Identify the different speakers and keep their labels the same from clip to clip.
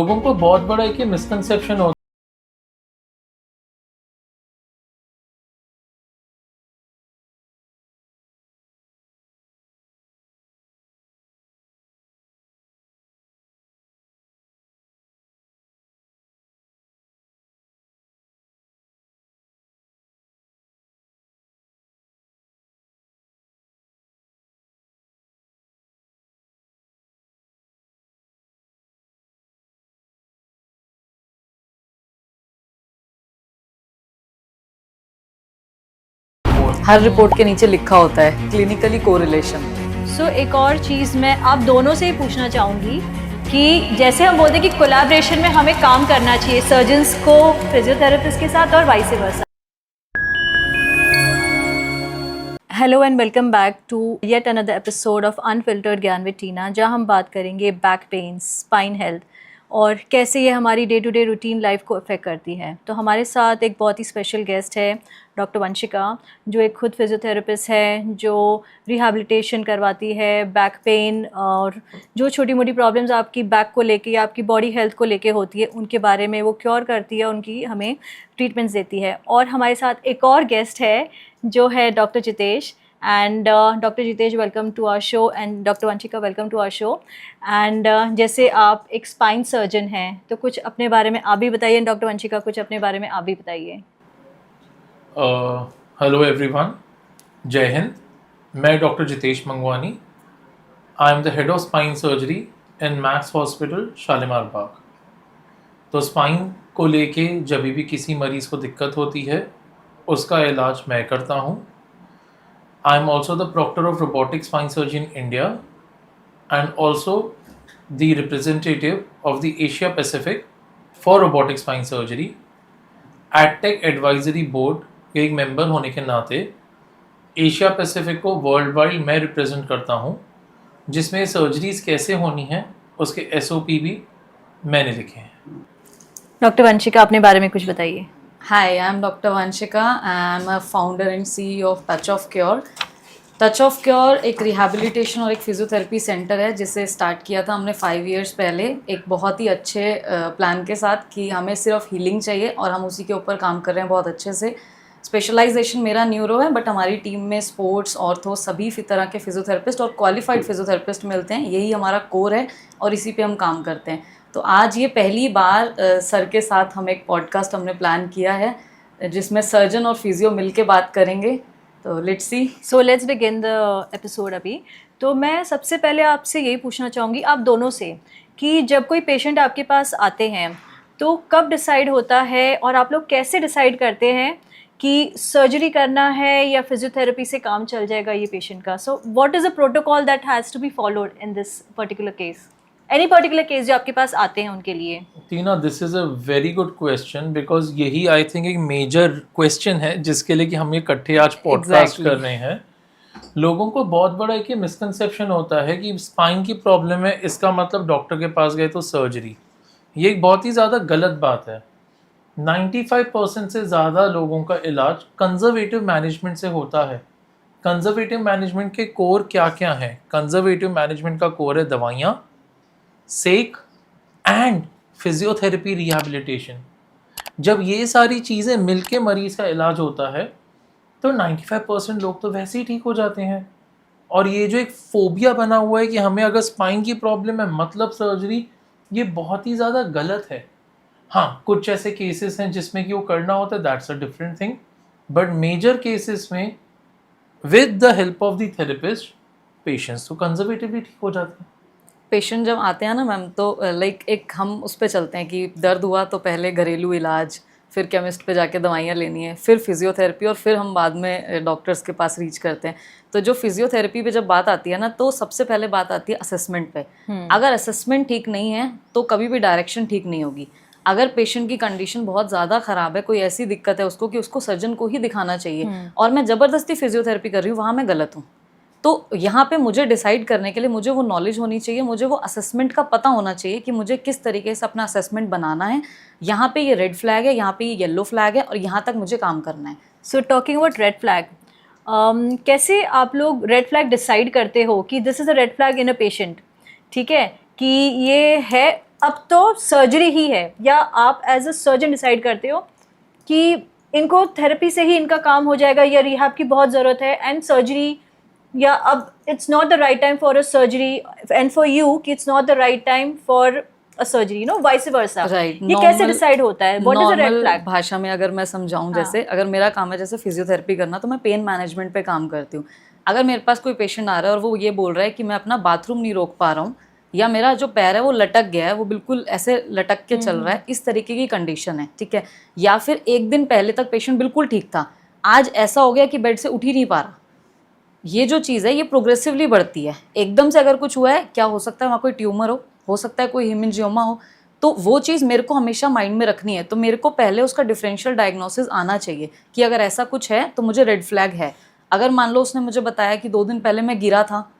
Speaker 1: लोगों को बहुत बड़ा एक मिसकंसेप्शन होता
Speaker 2: हर रिपोर्ट के नीचे लिखा होता है क्लिनिकली कोरिलेशन।
Speaker 3: सो एक और चीज़ मैं आप दोनों से ही पूछना चाहूँगी कि जैसे हम बोलते हैं कि कोलैबोरेशन में हमें काम करना चाहिए सर्जन्स को फिजियोथेरेपिस्ट के साथ और vice versa. Hello and welcome back to yet another episode of unfiltered gyaan with Tina, जहाँ हम बात करेंगे बैक पेन, स्पाइन हेल्थ और कैसे ये हमारी day to day routine life को अफेक्ट करती है। तो हमारे साथ एक बहुत ही स्पेशल गेस्ट है डॉक्टर वंशिका, जो एक खुद फिजियोथेरेपिस्ट है, जो रिहैबिलिटेशन करवाती है बैक पेन और जो छोटी मोटी प्रॉब्लम्स आपकी बैक को लेके या आपकी बॉडी हेल्थ को लेके होती है उनके बारे में वो क्योर करती है, उनकी हमें ट्रीटमेंट्स देती है। और हमारे साथ एक और गेस्ट है जो है doctor Jitesh, and doctor Jitesh welcome to our show and doctor Vanshika welcome to our show. And जैसे आप एक स्पाइन सर्जन हैं तो कुछ अपने बारे में आप भी बताइए, डॉक्टर वंशिका कुछ अपने बारे में आप भी बताइए।
Speaker 1: हेलो एवरीवन, जय हिंद। मैं doctor Jitesh Mangwani, I am the head of spine surgery in Max hospital Shalimar Bagh. तो स्पाइन को लेके जब भी किसी मरीज़ को दिक्कत होती है उसका इलाज मैं करता हूँ। I am also the proctor of robotic spine surgery in India and also the representative of the Asia Pacific for robotic spine surgery. AdTech Advisory Board के एक मेंबर होने के नाते एशिया पैसिफिक को वर्ल्ड वाइड मैं represent करता हूँ, जिसमें सर्जरीज कैसे होनी है उसके SOP भी मैंने लिखे हैं।
Speaker 3: डॉक्टर वंशिका अपने बारे में कुछ बताइए।
Speaker 2: Hi, I'm Dr. Vanshika. I'm a founder and CEO of Touch of Cure. Touch of Cure एक रिहैबिलिटेशन और एक फिजियोथेरेपी सेंटर है जिसे स्टार्ट किया था हमने 5 years पहले एक बहुत ही अच्छे प्लान के साथ कि हमें सिर्फ हीलिंग चाहिए और हम उसी के ऊपर काम कर रहे हैं बहुत अच्छे से। स्पेशलाइजेशन मेरा न्यूरो है, बट हमारी टीम में स्पोर्ट्स, ऑर्थो सभी तरह के फिजियोथेरेपिस्ट और क्वालिफाइड फिजियोथेरेपिस्ट मिलते हैं। यही हमारा कोर है और इसी पे हम काम करते हैं। तो आज ये पहली बार सर के साथ हम एक पॉडकास्ट हमने प्लान किया है जिसमें सर्जन और फिजियो मिलके बात करेंगे। तो let's see.
Speaker 3: So let's begin the episode अभी। तो मैं सबसे पहले आपसे यही पूछना चाहूँगी आप दोनों से कि जब कोई पेशेंट आपके पास आते हैं तो कब डिसाइड होता है और आप लोग कैसे डिसाइड करते हैं कि सर्जरी करना है या फिजियोथेरेपी से काम चल जाएगा ये पेशेंट का। So what is a protocol that has to be followed in this particular case, any particular case जो आपके पास आते हैं उनके लिए।
Speaker 1: Tina, this is a very good question because यही आई थिंक एक मेजर क्वेश्चन है जिसके लिए कि हम ये इकट्ठे आज पॉडकास्ट कर रहे हैं। लोगों को बहुत बड़ा एक मिसकंसेप्शन होता है कि स्पाइन की प्रॉब्लम है इसका मतलब डॉक्टर के पास गए तो सर्जरी। ये एक बहुत ही ज़्यादा गलत बात है। 95% से ज़्यादा लोगों का इलाज कंजर्वेटिव मैनेजमेंट से होता है। कंजर्वेटिव मैनेजमेंट के कोर क्या क्या हैं? कंजर्वेटिव मैनेजमेंट का कोर है दवाइयाँ, सेक एंड फिजियोथेरेपी रिहैबिलिटेशन। जब ये सारी चीज़ें मिलके मरीज़ का इलाज होता है तो 95% लोग तो वैसे ही ठीक हो जाते हैं। और ये जो एक फोबिया बना हुआ है कि हमें अगर स्पाइन की प्रॉब्लम है मतलब सर्जरी, ये बहुत ही ज़्यादा गलत है। हाँ, कुछ ऐसे केसेस हैं जिसमें कि वो करना होता है, that's a different thing, but major cases में with the help of the therapist patients तो कंजर्वेटिवली ठीक हो जाते हैं।
Speaker 2: पेशेंट जब आते हैं ना मैम, तो लाइक एक हम उस पर चलते हैं कि दर्द हुआ तो पहले घरेलू इलाज, फिर केमिस्ट पे जाके दवाइयाँ लेनी है, फिर फिजियोथेरेपी और फिर हम बाद में डॉक्टर्स के पास रीच करते हैं। तो जो फिजियोथेरेपी पे जब बात आती है ना तो सबसे पहले बात आती है असेसमेंट पे। अगर असेसमेंट ठीक नहीं है तो कभी भी डायरेक्शन ठीक नहीं होगी। अगर पेशेंट की कंडीशन बहुत ज़्यादा ख़राब है, कोई ऐसी दिक्कत है उसको कि उसको सर्जन को ही दिखाना चाहिए और मैं ज़बरदस्ती फिजियोथेरेपी कर रही हूँ, वहाँ मैं गलत हूँ। तो यहाँ पे मुझे डिसाइड करने के लिए मुझे वो नॉलेज होनी चाहिए, मुझे वो असेसमेंट का पता होना चाहिए कि मुझे किस तरीके से अपना असेसमेंट बनाना है। यहाँ पे ये रेड फ्लैग है, यहाँ पे ये येलो फ्लैग है और यहाँ तक मुझे काम करना है।
Speaker 3: So talking about red flag, कैसे आप लोग रेड फ्लैग डिसाइड करते हो कि this is a red flag in a patient, ठीक है, कि ये है अब तो सर्जरी ही है, या आप एज अ सर्जन डिसाइड करते हो कि इनको थेरेपी से ही इनका काम हो जाएगा या रिहैब की बहुत ज़रूरत है एंड सर्जरी, या अब it's not the right time for a surgery and for you कि it's not the right time for a surgery, you know, vice versa?
Speaker 2: Right,
Speaker 3: ये कैसे डिसाइड होता है? What is the red flag?
Speaker 2: भाषा में अगर मैं समझाऊं, जैसे अगर मेरा काम है जैसे फिजियोथेरेपी करना, तो मैं पेन मैनेजमेंट पे काम करती हूँ। अगर मेरे पास कोई पेशेंट आ रहा है और वो ये बोल रहा है कि मैं अपना बाथरूम नहीं रोक पा रहा हूँ, या मेरा जो पैर है वो लटक गया है, वो बिल्कुल ऐसे लटक के चल रहा है, इस तरीके की कंडीशन है, ठीक है, या फिर एक दिन पहले तक पेशेंट बिल्कुल ठीक था, आज ऐसा हो गया कि बेड से उठ ही नहीं पा रहा, ये जो चीज़ है ये प्रोग्रेसिवली बढ़ती है। एकदम से अगर कुछ हुआ है, क्या हो सकता है वहाँ कोई ट्यूमर हो सकता है कोई हेमेंजियोमा हो, तो वो चीज़ मेरे को हमेशा माइंड में रखनी है। तो मेरे को पहले उसका डिफरेंशियल डायग्नोसिस आना चाहिए कि अगर ऐसा कुछ है तो मुझे रेड फ्लैग है। अगर मान लो उसने मुझे बताया कि 2 दिन पहले मैं गिरा था,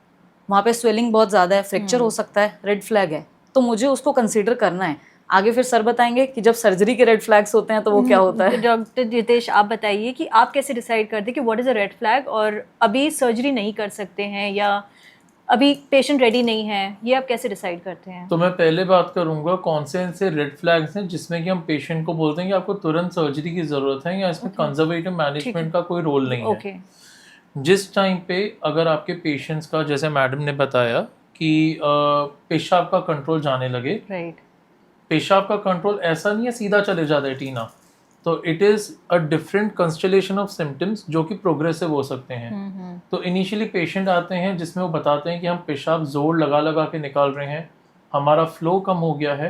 Speaker 2: वहाँ पे स्वेलिंग बहुत ज़्यादा है, फ्रैक्चर हो सकता है, रेड फ्लैग है, तो मुझे उसको कंसीडर करना है। आगे फिर सर बताएंगे कि जब सर्जरी के रेड फ्लैग्स होते हैं तो वो क्या होता है।
Speaker 3: डॉक्टर जितेश, आप बताइए कि आप कैसे डिसाइड करते हैं कि what is a red flag, और अभी सर्जरी नहीं कर सकते हैं या अभी पेशेंट रेडी नहीं है, ये आप कैसे डिसाइड करते हैं?
Speaker 1: तो मैं पहले बात करूंगा कौन से ऐसे रेड फ्लैग्स हैं जिसमें कि हम पेशेंट को बोलते हैं कि आपको तुरंत सर्जरी की जरूरत है या इसमें कंजर्वेटिव मैनेजमेंट का कोई रोल नहीं है।
Speaker 3: ओके,
Speaker 1: जिस टाइम पे अगर आपके पेशेंट्स का, जैसे मैडम ने बताया कि पेशाब का कंट्रोल जाने लगे,
Speaker 3: राइट,
Speaker 1: पेशाब का कंट्रोल ऐसा नहीं है सीधा चले जाता है टीना, तो it is a different constellation of symptoms जो कि प्रोग्रेसिव हो सकते हैं। तो इनिशियली पेशेंट आते हैं जिसमें वो बताते हैं कि हम पेशाब जोर लगा लगा के निकाल रहे हैं, हमारा फ्लो कम हो गया है,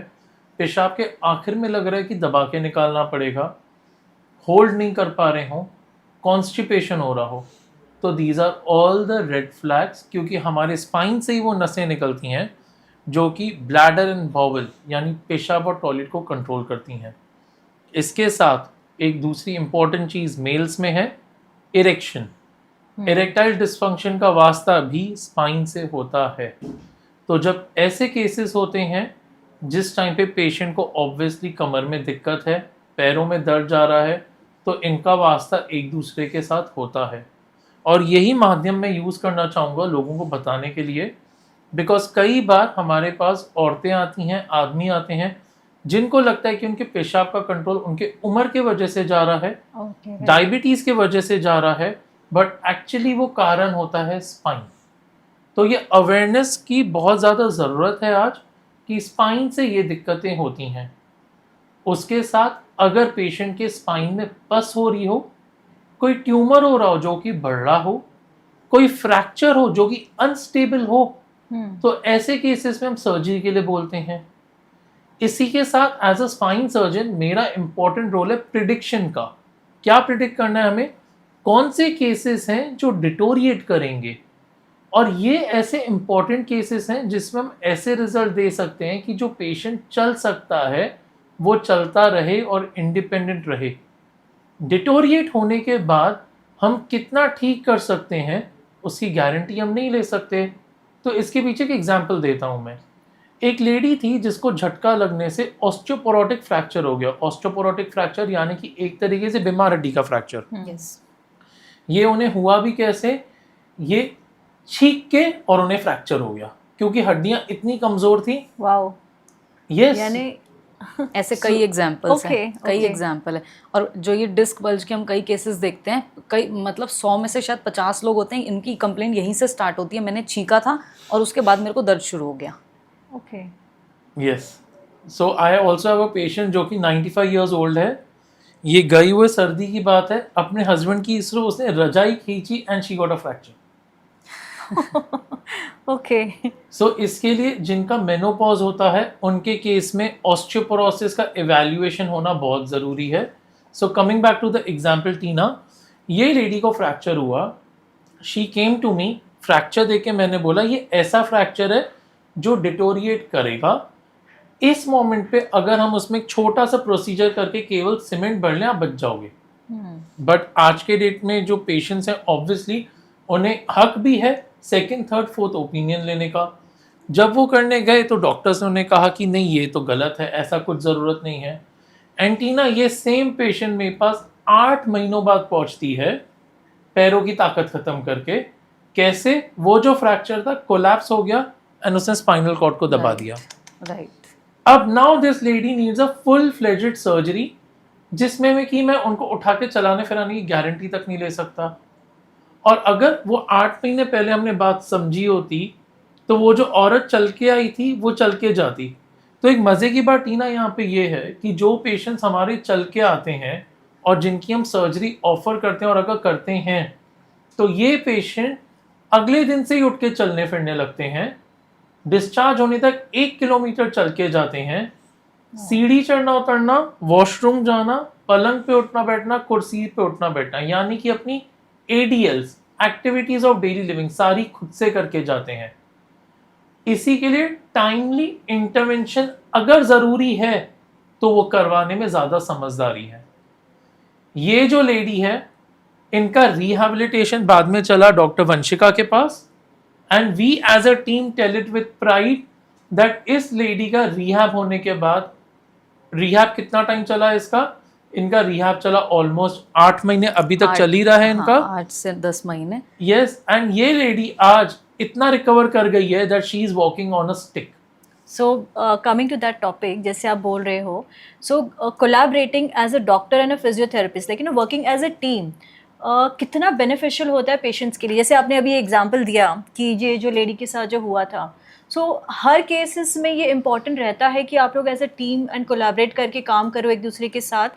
Speaker 1: पेशाब के आखिर में लग रहा है कि दबा के निकालना पड़ेगा, होल्ड नहीं कर पा रहे हो, कॉन्स्टिपेशन हो रहा हो, तो these are all the red flags, क्योंकि हमारे स्पाइन से ही वो नसें निकलती हैं जो कि ब्लैडर एंड बाउल यानी पेशाब और टॉयलेट को कंट्रोल करती हैं। इसके साथ एक दूसरी इंपॉर्टेंट चीज़ मेल्स में है इरेक्शन। इरेक्टाइल डिस्फंक्शन का वास्ता भी स्पाइन से होता है। तो जब ऐसे केसेस होते हैं जिस टाइम पे पेशेंट को ऑब्वियसली कमर में दिक्कत है, पैरों में दर्द जा रहा है, तो इनका वास्ता एक दूसरे के साथ होता है। और यही माध्यम मैं यूज़ करना चाहूँगा लोगों को बताने के लिए, बिकॉज कई बार हमारे पास औरतें आती हैं, आदमी आते हैं जिनको लगता है कि उनके पेशाब का कंट्रोल उनके उम्र के वजह से जा रहा है, डायबिटीज़ के वजह से जा रहा है, बट एक्चुअली वो कारण होता है स्पाइन। तो ये अवेयरनेस की बहुत ज़्यादा ज़रूरत है आज कि स्पाइन से ये दिक्कतें होती हैं। उसके साथ अगर पेशेंट के स्पाइन में पस हो रही हो, कोई ट्यूमर हो रहा हो जो कि बढ़ रहा हो, कोई फ्रैक्चर हो जो कि अनस्टेबल हो, तो ऐसे केसेस में हम सर्जरी के लिए बोलते हैं। इसी के साथ एज अ स्पाइन सर्जन मेरा इंपॉर्टेंट रोल है प्रिडिक्शन का। क्या प्रिडिक्ट करना है हमें, कौन से केसेस हैं जो डिटोरिएट करेंगे, और ये ऐसे इंपॉर्टेंट केसेस हैं जिसमें हम ऐसे रिजल्ट दे सकते हैं कि जो पेशेंट चल सकता है वो चलता रहे और इंडिपेंडेंट रहे। डिटोरिएट होने के बाद हम कितना ठीक कर सकते हैं उसकी गारंटी हम नहीं ले सकते। तो इसके पीछे एक एग्जांपल देता हूं मैं। एक लेडी थी जिसको झटका लगने से ऑस्टियोपोरोटिक फ्रैक्चर हो गया। ऑस्टियोपोरोटिक फ्रैक्चर यानी कि एक तरीके से बीमार हड्डी का फ्रैक्चर। ये उन्हें हुआ भी कैसे, ये छींक के और उन्हें फ्रैक्चर हो गया क्योंकि हड्डियां इतनी कमजोर थी।
Speaker 3: वाओ,
Speaker 2: यस, यानी ऐसे कई एग्जाम्पल्स हैं, कई एग्जाम्पल है। और जो ये डिस्क बल्ज के हम कई केसेस देखते हैं, कई मतलब 100 में से शायद 50 लोग होते हैं, इनकी कंप्लेंट यहीं से स्टार्ट होती है, मैंने छींका था और उसके बाद मेरे को दर्द शुरू हो गया।
Speaker 3: Okay,
Speaker 1: yes, so I also have a patient जो कि 95 इयर्स ओल्ड है। ये गई हुए सर्दी की बात है, अपने हस्बैंड की इसरो उसने रजाई खींची and she got a fracture.
Speaker 3: Okay,
Speaker 1: so इसके लिए जिनका मेनोपॉज होता है उनके केस में ऑस्टियोपोरोसिस का इवैल्यूएशन होना बहुत ज़रूरी है। So coming back to the example Tina, ये लेडी को फ्रैक्चर हुआ, she came to me, fracture देके मैंने बोला ये ऐसा फ्रैक्चर है जो डिटोरिएट करेगा। इस मोमेंट पे अगर हम उसमें एक छोटा सा प्रोसीजर करके केवल सीमेंट भर लें आप बच जाओगे। बट आज के डेट में जो पेशेंट्स हैं ऑब्वियसली उन्हें हक भी है सेकंड थर्ड फोर्थ ओपिनियन लेने का। जब वो करने गए तो डॉक्टर्स ने उन्हें कहा कि नहीं ये तो गलत है, ऐसा कुछ ज़रूरत नहीं है। एंटीना ये सेम पेशेंट मेरे पास 8 महीनों बाद पहुंचती है पैरों की ताकत ख़त्म करके। कैसे, वो जो फ्रैक्चर था कोलैप्स हो गया एंड उसने स्पाइनल कॉर्ड को दबा दिया।
Speaker 2: राइट,
Speaker 1: अब now this lady needs a full fledged surgery, जिसमें मैं उनको उठा के चलाने फिराने की गारंटी तक नहीं ले सकता। और अगर वो 8 महीने पहले हमने बात समझी होती तो वो जो औरत चल के आई थी वो चल के जाती। तो एक मज़े की बात टीना यहाँ पे ये है कि जो पेशेंट्स हमारे चल के आते हैं और जिनकी हम सर्जरी ऑफर करते हैं और अगर करते हैं तो ये पेशेंट अगले दिन से ही उठ के चलने फिरने लगते हैं, डिस्चार्ज होने तक 1 किलोमीटर चल के जाते हैं, सीढ़ी चढ़ना उतरना, वॉशरूम जाना, पलंग पे उठना बैठना, कुर्सी पे उठना बैठना, यानी कि अपनी ADLs activities of daily living सारी खुद से करके जाते हैं। इसी के लिए टाइमली इंटरवेंशन अगर जरूरी है तो वो करवाने में ज्यादा समझदारी है। ये जो लेडी है इनका रिहैबिलिटेशन बाद में चला डॉक्टर वंशिका के पास, and we as a team tell it with pride that इस लेडी का रिहैब होने के बाद, रिहैब कितना टाइम चला इसका, इनका रिहैब चला ऑलमोस्ट 8 महीने, अभी तक चल ही रहा है इनका।
Speaker 2: 8 से 10 महीने।
Speaker 1: यस, एंड ये लेडी आज इतना रिकवर कर गई है that she is walking on a stick.
Speaker 3: So coming to that topic, जैसे आप बोल रहे हो, so collaborating as a doctor and a physiotherapist, लेकिन वर्किंग एज अ टीम कितना बेनिफिशियल होता है पेशेंट्स के लिए। जैसे आपने अभी एग्जांपल दिया कि ये जो लेडी के साथ जो हुआ था, सो हर केसेस में ये इम्पॉर्टेंट रहता है कि आप लोग as a team and collaborate करके काम करो एक दूसरे के साथ,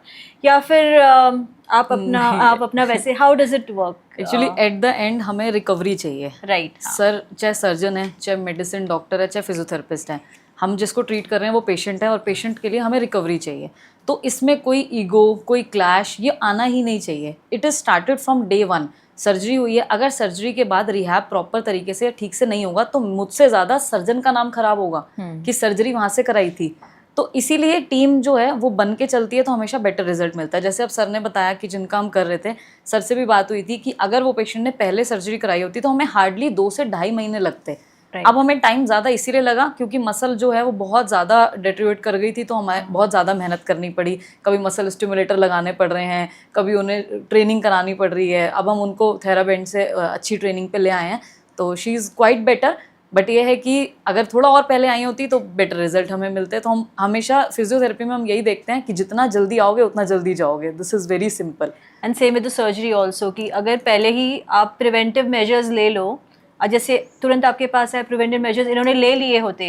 Speaker 3: या फिर आप अपना वैसे, how does it work?
Speaker 2: Actually at the end हमें रिकवरी चाहिए,
Speaker 3: राइट।
Speaker 2: सर चाहे सर्जन है, चाहे मेडिसिन डॉक्टर है, चाहे फिजियोथेरेपिस्ट है, हम जिसको ट्रीट कर रहे हैं वो पेशेंट है और पेशेंट के लिए हमें रिकवरी चाहिए। तो इसमें कोई ईगो, कोई क्लैश ये आना ही नहीं चाहिए। It is started from day 1। Surgery हुई है, अगर सर्जरी के बाद रिहैब प्रॉपर तरीके से ठीक से नहीं होगा तो मुझसे ज़्यादा सर्जन का नाम खराब होगा कि सर्जरी वहाँ से कराई थी। तो इसीलिए टीम जो है वो बन के चलती है तो हमेशा बेटर रिजल्ट मिलता है। जैसे अब सर ने बताया कि जिनका हम कर रहे थे, सर से भी बात हुई थी कि अगर वो पेशेंट ने पहले सर्जरी कराई होती तो हमें हार्डली 2 से 2.5 महीने लगते। अब हमें टाइम ज़्यादा इसीलिए लगा क्योंकि मसल जो है वो बहुत ज़्यादा डेट्रिवेट कर गई थी, तो हमें बहुत ज़्यादा मेहनत करनी पड़ी। कभी मसल स्टिमुलेटर लगाने पड़ रहे हैं, कभी उन्हें ट्रेनिंग करानी पड़ रही है। अब हम उनको थेराबेंड से अच्छी ट्रेनिंग पे ले आए हैं, तो she is quite better. But ये है कि अगर थोड़ा और पहले आई होती तो बेटर रिजल्ट हमें मिलते। तो हम हमेशा फिजियोथेरेपी में हम यही देखते हैं कि जितना जल्दी आओगे उतना जल्दी जाओगे। This is very simple.
Speaker 3: And same with the surgery also, कि अगर पहले ही आप प्रिवेंटिव मेजर्स ले लो, जैसे तुरंत आपके पास है प्रिवेंटिव मेजर्स इन्होंने ले लिए होते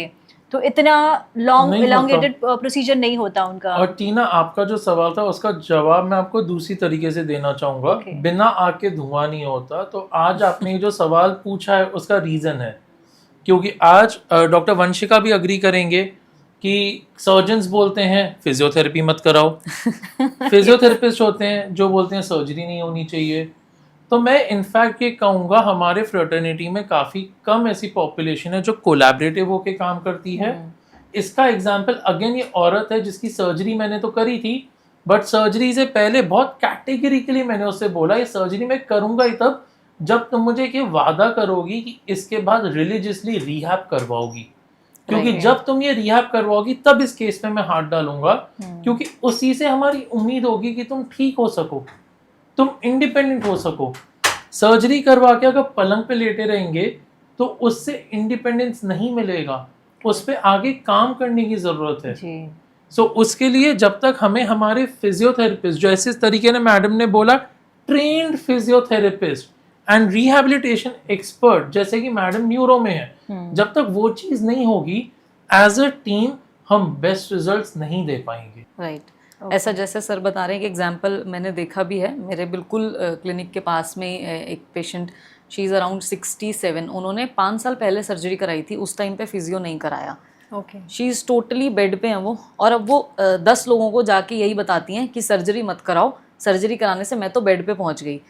Speaker 3: तो इतना लॉन्ग इलॉन्गेटेड प्रोसीजर नहीं होता उनका।
Speaker 1: और टीना, आपका जो सवाल था उसका जवाब मैं आपको दूसरी तरीके से देना चाहूँगा। बिना आग के धुआं नहीं होता। तो आज आपने जो सवाल पूछा है उसका रीज़न है क्योंकि आज डॉक्टर वंशिका भी अग्री करेंगे कि सर्जन्स बोलते हैं फिजियोथेरेपी मत कराओ, फिजियोथेरेपिस्ट होते हैं जो बोलते हैं सर्जरी नहीं होनी चाहिए। तो मैं इनफैक्ट ये कहूँगा हमारे फ्रेटर्निटी में काफ़ी कम ऐसी पॉपुलेशन है जो कोलैबोरेटिव होकर काम करती है। इसका एग्जांपल अगेन ये औरत है जिसकी सर्जरी मैंने तो करी थी, बट सर्जरी से पहले बहुत कैटेगरिकली मैंने उससे बोला ये सर्जरी मैं करूँगा ही तब जब तुम मुझे ये वादा करोगी कि इसके बाद रिलीजियसली रिहैब करवाओगी, क्योंकि जब तुम ये रिहैब करवाओगी तब इस केस में मैं हाथ डालूंगा, क्योंकि उसी से हमारी उम्मीद होगी कि तुम ठीक हो सको, तुम इंडिपेंडेंट हो सको। सर्जरी करवा के अगर पलंग पे लेटे रहेंगे तो उससे इंडिपेंडेंस नहीं मिलेगा, उस पर आगे काम करने की जरूरत है। सो उसके लिए जब तक हमें हमारे फिजियोथेरेपिस्ट, जो ऐसे तरीके ने मैडम ने बोला trained physiotherapist and rehabilitation expert जैसे कि मैडम न्यूरो में है, जब तक वो चीज नहीं होगी एज अ टीम हम बेस्ट रिजल्ट्स नहीं दे पाएंगे।
Speaker 2: राइट। ऐसा जैसे सर बता रहे हैं कि एग्जांपल मैंने देखा भी है मेरे बिल्कुल क्लिनिक के पास में एक पेशेंट, शी इज़ अराउंड 67, उन्होंने 5 साल पहले सर्जरी कराई थी, उस टाइम पे फिजियो नहीं कराया।
Speaker 3: Okay.
Speaker 2: She is totally bed पे हैं वो, और अब वो 10 लोगों को जाके यही बताती हैं कि सर्जरी मत कराओ, सर्जरी कराने से मैं तो बेड पे पहुंच गई।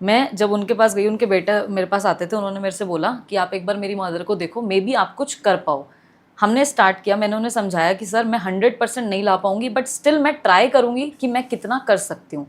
Speaker 2: मैं जब उनके पास गई, उनके बेटा मेरे पास आते थे, उन्होंने मेरे से बोला कि आप एक बार मेरी मदर को देखो, मे बी आप कुछ कर पाओ। हमने स्टार्ट किया, मैंने उन्हें समझाया कि सर मैं 100% नहीं ला पाऊंगी, बट स्टिल मैं ट्राई करूंगी कि मैं कितना कर सकती हूँ।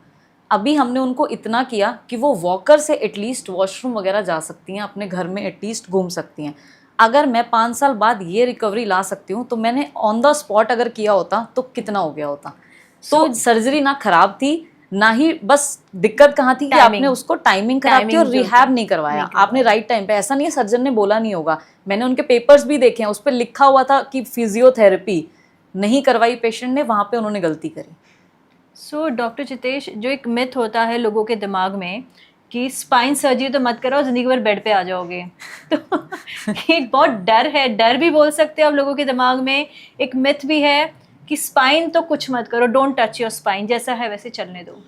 Speaker 2: अभी हमने उनको इतना किया कि वो वॉकर से एटलीस्ट वॉशरूम वगैरह जा सकती हैं, अपने घर में एटलीस्ट घूम सकती हैं। अगर मैं 5 साल बाद ये रिकवरी ला सकती हूँ तो मैंने ऑन द स्पॉट अगर किया होता तो कितना हो गया होता। तो सर्जरी ना खराब थी, ना ही बस दिक्कत कहाँ थी कि आपने उसको टाइमिंग खराब की और रिहैब नहीं करवाया आपने राइट टाइम पे। ऐसा नहीं है सर्जन ने बोला नहीं होगा, मैंने उनके पेपर्स भी देखे हैं, उस पर लिखा हुआ था कि फिजियोथेरेपी, नहीं करवाई पेशेंट ने, वहाँ पे उन्होंने गलती करी।
Speaker 3: सो डॉक्टर चितेश, जो एक मिथ होता है लोगों के दिमाग में कि स्पाइन सर्जरी तो मत करो, जिंदगी भर बेड पे आ जाओगे, तो एक बहुत डर है, डर भी बोल सकते हैं आप लोगों के दिमाग में, एक मिथ भी है कि स्पाइन तो कुछ मत करो, डोंट टच योर स्पाइन, जैसा है वैसे चलने दो।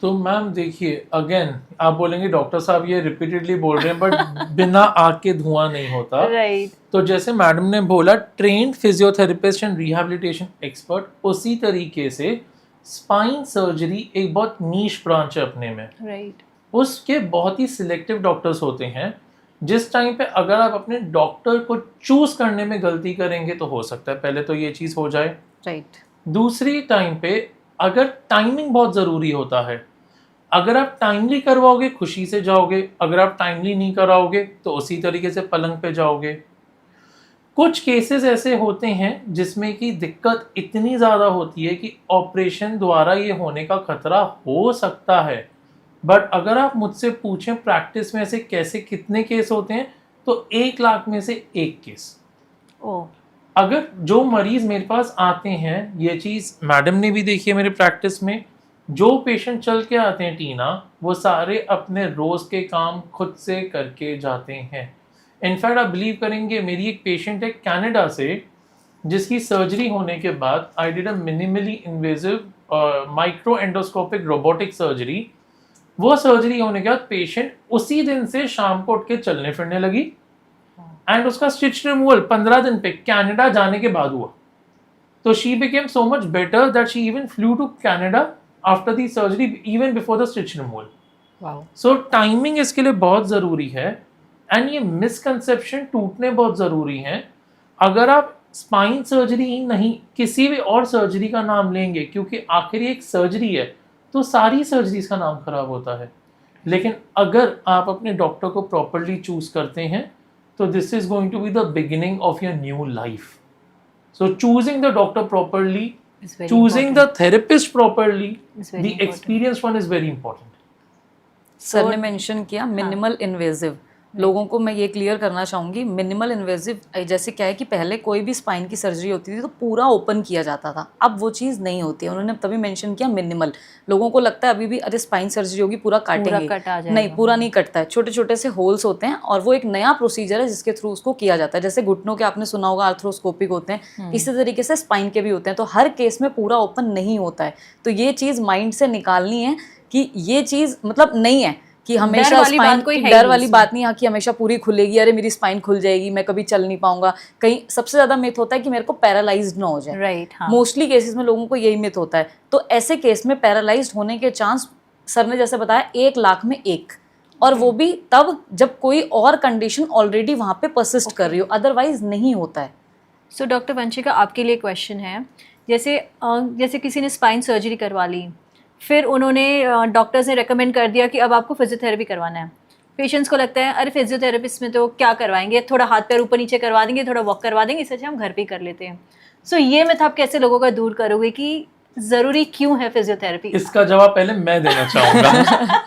Speaker 1: तो मैम देखिए, अगेन आप बोलेंगे डॉक्टर साहब ये रिपीटेडली बोल रहे हैं, बट बिना आग के धुआं नहीं होता।
Speaker 3: राइट।
Speaker 1: तो जैसे मैडम ने बोला trained physiotherapist and rehabilitation expert, उसी तरीके से स्पाइन सर्जरी एक बहुत नीश ब्रांच है अपने में।
Speaker 3: राइट।
Speaker 1: उसके बहुत ही सिलेक्टिव डॉक्टर्स होते हैं। जिस टाइम पे अगर आप अपने डॉक्टर को चूज करने में गलती करेंगे तो हो सकता है पहले तो ये चीज़ हो जाए।
Speaker 2: राइट।
Speaker 1: दूसरी टाइम पे अगर टाइमिंग बहुत ज़रूरी होता है, अगर आप टाइमली करवाओगे खुशी से जाओगे, अगर आप टाइमली नहीं कराओगे तो उसी तरीके से पलंग पे जाओगे। कुछ केसेस ऐसे होते हैं जिसमें कि दिक्कत इतनी ज़्यादा होती है कि ऑपरेशन द्वारा ये होने का खतरा हो सकता है। बट अगर आप मुझसे पूछें प्रैक्टिस में ऐसे कैसे कितने केस होते हैं, तो 1 लाख में से 1 केस।
Speaker 3: ओ।
Speaker 1: अगर जो मरीज मेरे पास आते हैं, ये चीज़ मैडम ने भी देखी है मेरे प्रैक्टिस में, जो पेशेंट चल के आते हैं टीना, वो सारे अपने रोज़ के काम खुद से करके जाते हैं। इनफैक्ट आप बिलीव करेंगे, मेरी एक पेशेंट है कनाडा से, जिसकी सर्जरी होने के बाद I did a minimally invasive micro endoscopic robotic surgery. वो सर्जरी होने के बाद पेशेंट उसी दिन से शाम को उठ के चलने फिरने लगी, एंड उसका स्टिच रिमूवल 15 दिन पे कनाडा जाने के बाद हुआ। तो she became so much better that she even flew to Canada after the surgery, even before the stitch removal.
Speaker 2: Wow.
Speaker 1: So timing इसके लिए बहुत ज़रूरी है, एंड ये मिसकंसेप्शन टूटने बहुत ज़रूरी हैं। अगर आप स्पाइन सर्जरी ही नहीं किसी भी और सर्जरी का नाम लेंगे, क्योंकि आखिर एक सर्जरी है तो सारी सर्जरीज का नाम खराब होता है। लेकिन अगर आप अपने डॉक्टर को प्रॉपरली चूज करते हैं तो this is going to be the beginning of your new life. So choosing the doctor properly, choosing the therapist properly, the experience one is very important.
Speaker 2: Sir ने मेंशन किया minimal invasive, लोगों को मैं ये clear करना चाहूँगी। Minimal invasive जैसे क्या है कि पहले कोई भी स्पाइन की सर्जरी होती थी तो पूरा ओपन किया जाता था, अब वो चीज़ नहीं होती है। उन्होंने तभी मेंशन किया मिनिमल। लोगों को लगता है अभी भी अरे स्पाइन सर्जरी होगी पूरा काटेंगे, नहीं, पूरा नहीं कटता है, छोटे छोटे से होल्स होते हैं, और वो एक नया प्रोसीजर है जिसके थ्रू उसको किया जाता है। जैसे घुटनों के आपने सुना होगा आर्थ्रोस्कोपिक होते हैं, इसी तरीके से स्पाइन के भी होते हैं। तो हर केस में पूरा ओपन नहीं होता है। तो ये चीज़ माइंड से निकालनी है कि ये चीज़ मतलब नहीं है कि हमेशा स्पाइन कोई डर वाली बात नहीं है कि हमेशा पूरी खुलेगी, अरे मेरी स्पाइन खुल जाएगी, मैं कभी चल नहीं पाऊंगा। कहीं सबसे ज्यादा मिथ होता है कि मेरे को पैरालाइज्ड ना हो जाए।
Speaker 3: राइट। हाँ।
Speaker 2: मोस्टली केसेस में लोगों को यही मिथ होता है। तो ऐसे केस में पैरालाइज्ड होने के चांस सर ने जैसे बताया 1 लाख में 1, और वो भी तब जब कोई और कंडीशन ऑलरेडी वहां पे परसिस्ट कर रही हो, अदरवाइज नहीं होता है।
Speaker 3: सो डॉक्टर वंशिका, आपके लिए क्वेश्चन है, जैसे किसी ने स्पाइन सर्जरी करवा ली, फिर उन्होंने डॉक्टर्स ने रेकमेंड कर दिया कि अब आपको फिजियोथेरेपी करवाना है। पेशेंट्स को लगता है अरे फिजियोथेरेपिस्ट में तो क्या करवाएंगे, थोड़ा हाथ पैर ऊपर नीचे करवा देंगे, थोड़ा वॉक करवा देंगे, इससे अच्छा हम घर पे ही कर लेते हैं। सो ये मिथ आप कैसे लोगों का दूर करोगे कि ज़रूरी क्यों है फिजियोथेरेपी?
Speaker 1: इसका जवाब पहले मैं देना चाहूँगा।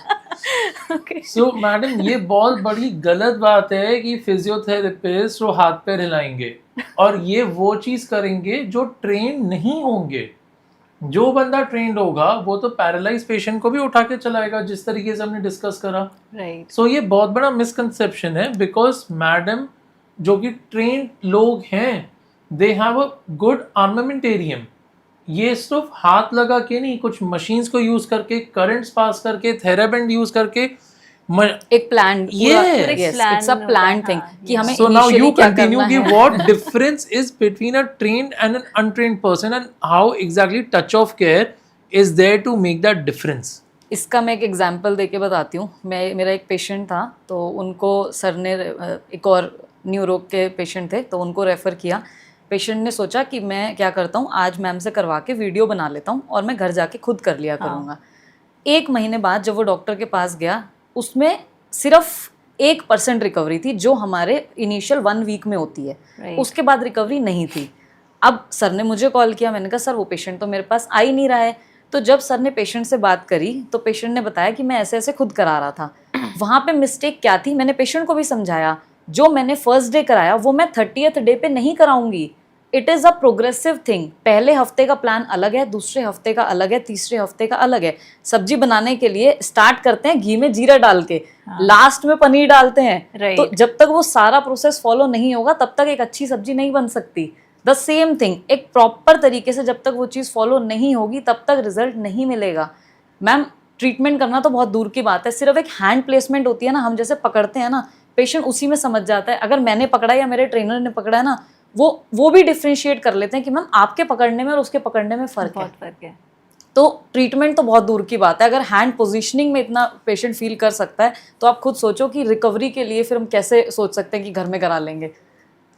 Speaker 1: सो मैडम, ये बहुत बड़ी गलत बात है कि फिजियोथेरेपिस्ट वो हाथ पैर हिलाएंगे और ये वो चीज़ करेंगे जो ट्रेन नहीं होंगे। जो बंदा ट्रेंड होगा वो तो पैरालाइज पेशेंट को भी उठा के चलाएगा, जिस तरीके से हमने डिस्कस करा।
Speaker 3: राइट।
Speaker 1: सो ये बहुत बड़ा मिसकंसेप्शन है, बिकॉज मैडम जो कि ट्रेंड लोग हैं, दे हैव अ गुड आर्मामेंटेरियम। ये सिर्फ हाथ लगा के नहीं, कुछ मशीन्स को यूज करके, करंट्स पास करके, थेराबैंड यूज करके,
Speaker 2: एक plan, it's a plan thing कि हमें
Speaker 1: so now you continue कि what difference is between a trained and an untrained person and how exactly touch of care is there to make that difference।
Speaker 2: इसका मैं एक example देके बताती हूँ। मेरा एक पेशेंट था, तो उनको सर ने एक और न्यूरो के पेशेंट थे तो उनको रेफ़र किया। पेशेंट ने सोचा कि मैं क्या करता हूँ, आज मैम से करवा के वीडियो बना लेता हूँ और मैं घर जाके खुद कर लिया करूँगा। 1 महीने बाद जब वो डॉक्टर के पास गया, उसमें सिर्फ 1% रिकवरी थी, जो हमारे इनिशियल 1 वीक में होती है। उसके बाद रिकवरी नहीं थी। अब सर ने मुझे कॉल किया, मैंने कहा सर वो पेशेंट तो मेरे पास आ ही नहीं रहा है। तो जब सर ने पेशेंट से बात करी तो पेशेंट ने बताया कि मैं ऐसे ऐसे खुद करा रहा था। वहाँ पे मिस्टेक क्या थी, मैंने पेशेंट को भी समझाया, जो मैंने फर्स्ट डे कराया वो मैं 30th डे पे नहीं कराऊंगी। It is a progressive thing. पहले हफ्ते का प्लान अलग है, दूसरे हफ्ते का अलग है, तीसरे हफ्ते का अलग है। सब्जी बनाने के लिए स्टार्ट करते हैं घी में जीरा डाल के, लास्ट में पनीर डालते हैं। तो जब तक वो सारा प्रोसेस फॉलो नहीं होगा तब तक एक अच्छी सब्जी नहीं बन सकती। द सेम थिंग, एक प्रॉपर तरीके से जब तक वो चीज़ फॉलो नहीं होगी तब तक रिजल्ट नहीं मिलेगा। मैम ट्रीटमेंट करना तो बहुत दूर की बात है, सिर्फ एक हैंड प्लेसमेंट होती है ना, हम जैसे पकड़ते हैं ना, पेशेंट उसी में समझ जाता है। अगर मैंने पकड़ा या मेरे ट्रेनर ने पकड़ा है ना, वो भी डिफ्रेंशिएट कर लेते हैं कि मैम आपके पकड़ने में और उसके पकड़ने में फ़र्क है। तो ट्रीटमेंट तो बहुत दूर की बात है। अगर हैंड पोजीशनिंग में इतना पेशेंट फील कर सकता है तो आप खुद सोचो कि रिकवरी के लिए फिर हम कैसे सोच सकते हैं कि घर में करा लेंगे।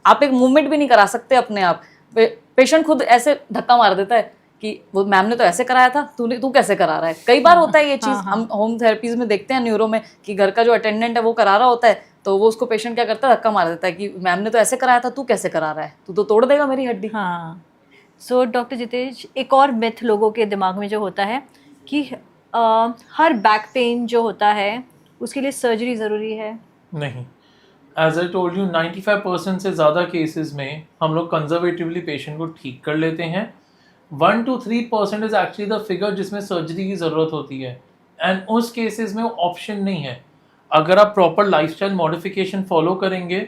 Speaker 2: आप एक मूवमेंट भी नहीं करा सकते अपने आप। पेशेंट खुद ऐसे धक्का मार देता है कि वो मैम ने तो ऐसे कराया था, तू कैसे करा रहा है। कई बार होता है ये चीज़, हम होम थेरेपीज में देखते हैं न्यूरो में कि घर का जो अटेंडेंट है वो करा रहा होता है, तो वो उसको पेशेंट क्या करता है, धक्का मार देता है कि मैम ने तो ऐसे कराया था, तू कैसे करा रहा है, तू तो तोड़ देगा मेरी हड्डी।
Speaker 3: हाँ। सो डॉक्टर जितेश, एक और मिथ लोगों के दिमाग में जो होता है कि हर बैक पेन जो होता है उसके लिए सर्जरी ज़रूरी है।
Speaker 1: नहीं, एज आई टोल्ड यू 95% से ज़्यादा केसेस में हम लोग कंजर्वेटिवली पेशेंट को ठीक कर लेते हैं। 1 to 3% is actually the figure जिसमें सर्जरी की ज़रूरत होती है, एंड उस केसेस में वो ऑप्शन नहीं है। अगर आप प्रॉपर लाइफस्टाइल मॉडिफिकेशन फॉलो करेंगे,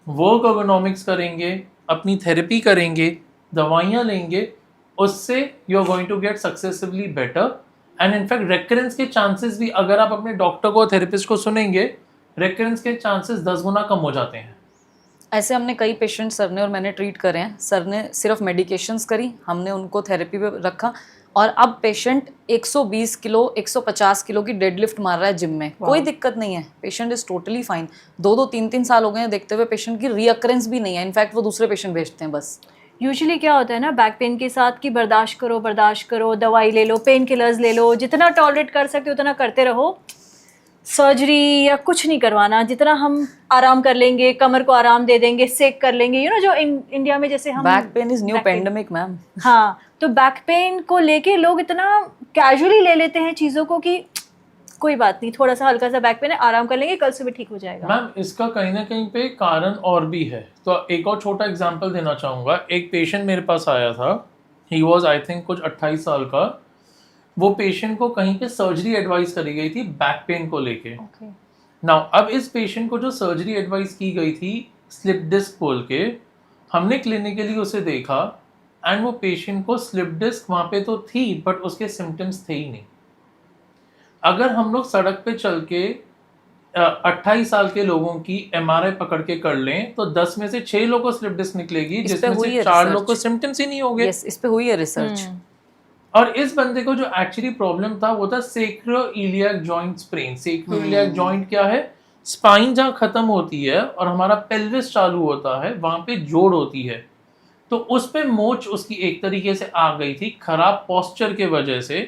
Speaker 1: वर्क एर्गोनॉमिक्स करेंगे, अपनी थेरेपी करेंगे, दवाइयाँ लेंगे, उससे you are going to get successively better. And in fact recurrence के चांसेस भी, अगर आप अपने डॉक्टर को, थेरेपिस्ट को सुनेंगे, रेकरेंस के चांसेस 10 गुना कम हो जाते हैं।
Speaker 2: ऐसे हमने कई पेशेंट सर ने और मैंने ट्रीट करे हैं। सर ने सिर्फ मेडिकेशंस करी, हमने उनको थेरेपी पे रखा, और अब पेशेंट 120 किलो 150 किलो की डेडलिफ्ट मार रहा है जिम में, कोई दिक्कत नहीं है। Patient is totally fine. 2-2, 3-3 साल हो गए हैं देखते हुए, पेशेंट की रीअकरेंस भी नहीं है। इनफैक्ट वो दूसरे पेशेंट भेजते हैं बस।
Speaker 3: यूजुअली क्या होता है ना बैक पेन के साथ कि बर्दाश्त करो, दवाई ले लो, पेन किलर्स ले लो, जितना टॉलरेट कर सकते हो उतना करते रहो, सर्जरी या कुछ नहीं करवाना। जितना हम आराम कर लेंगे, कमर को आराम दे देंगे, सेक कर लेंगे, जो इंडिया में जैसे हम
Speaker 2: back pain is new pandemic ma'am.
Speaker 3: हाँ, तो बैक पेन को लेके लोग इतना कैजुअली ले लेते हैं चीज़ों को कि कोई बात नहीं, थोड़ा सा हल्का सा बैक पेन है, आराम कर लेंगे, कल से भी ठीक हो जाएगा।
Speaker 1: मैम इसका कहीं ना कहीं पे कारण और भी है। तो एक और छोटा एग्जांपल देना चाहूँगा। एक पेशेंट मेरे पास आया था, ही वाज आई थिंक कुछ 28 साल का। वो पेशेंट को कहीं पे सर्जरी एडवाइस करी गई थी बैक पेन को लेके। नाउ अब इस पेशेंट को जो सर्जरी एडवाइस की गई थी स्लिप डिस्क बोल के, हमने क्लिनिकली उसे देखा, एंड वो पेशेंट को स्लिप डिस्क वहाँ पे तो थी बट उसके सिम्टम्स थे ही नहीं। अगर हम लोग सड़क पे चल के 28 साल के लोगों की MRI पकड़ के कर लें तो 10 में से 6 लोगों को स्लिप डिस्क निकलेगी, जिसमें से 4 लोग को सिम्टम्स ही नहीं होंगे।
Speaker 2: इस पे हुई है रिसर्च।
Speaker 1: और इस बंदे को जो एक्चुअली प्रॉब्लम था वो था सैक्रोइलियाक जॉइंट स्प्रेन। सैक्रोइलियाक जॉइंट क्या है? स्पाइन जहाँ खत्म होती है और हमारा पेल्विस चालू होता है, वहां पे जोड़ होती है। तो उस पे मोच उसकी एक तरीके से आ गई थी खराब पोस्चर के वजह से,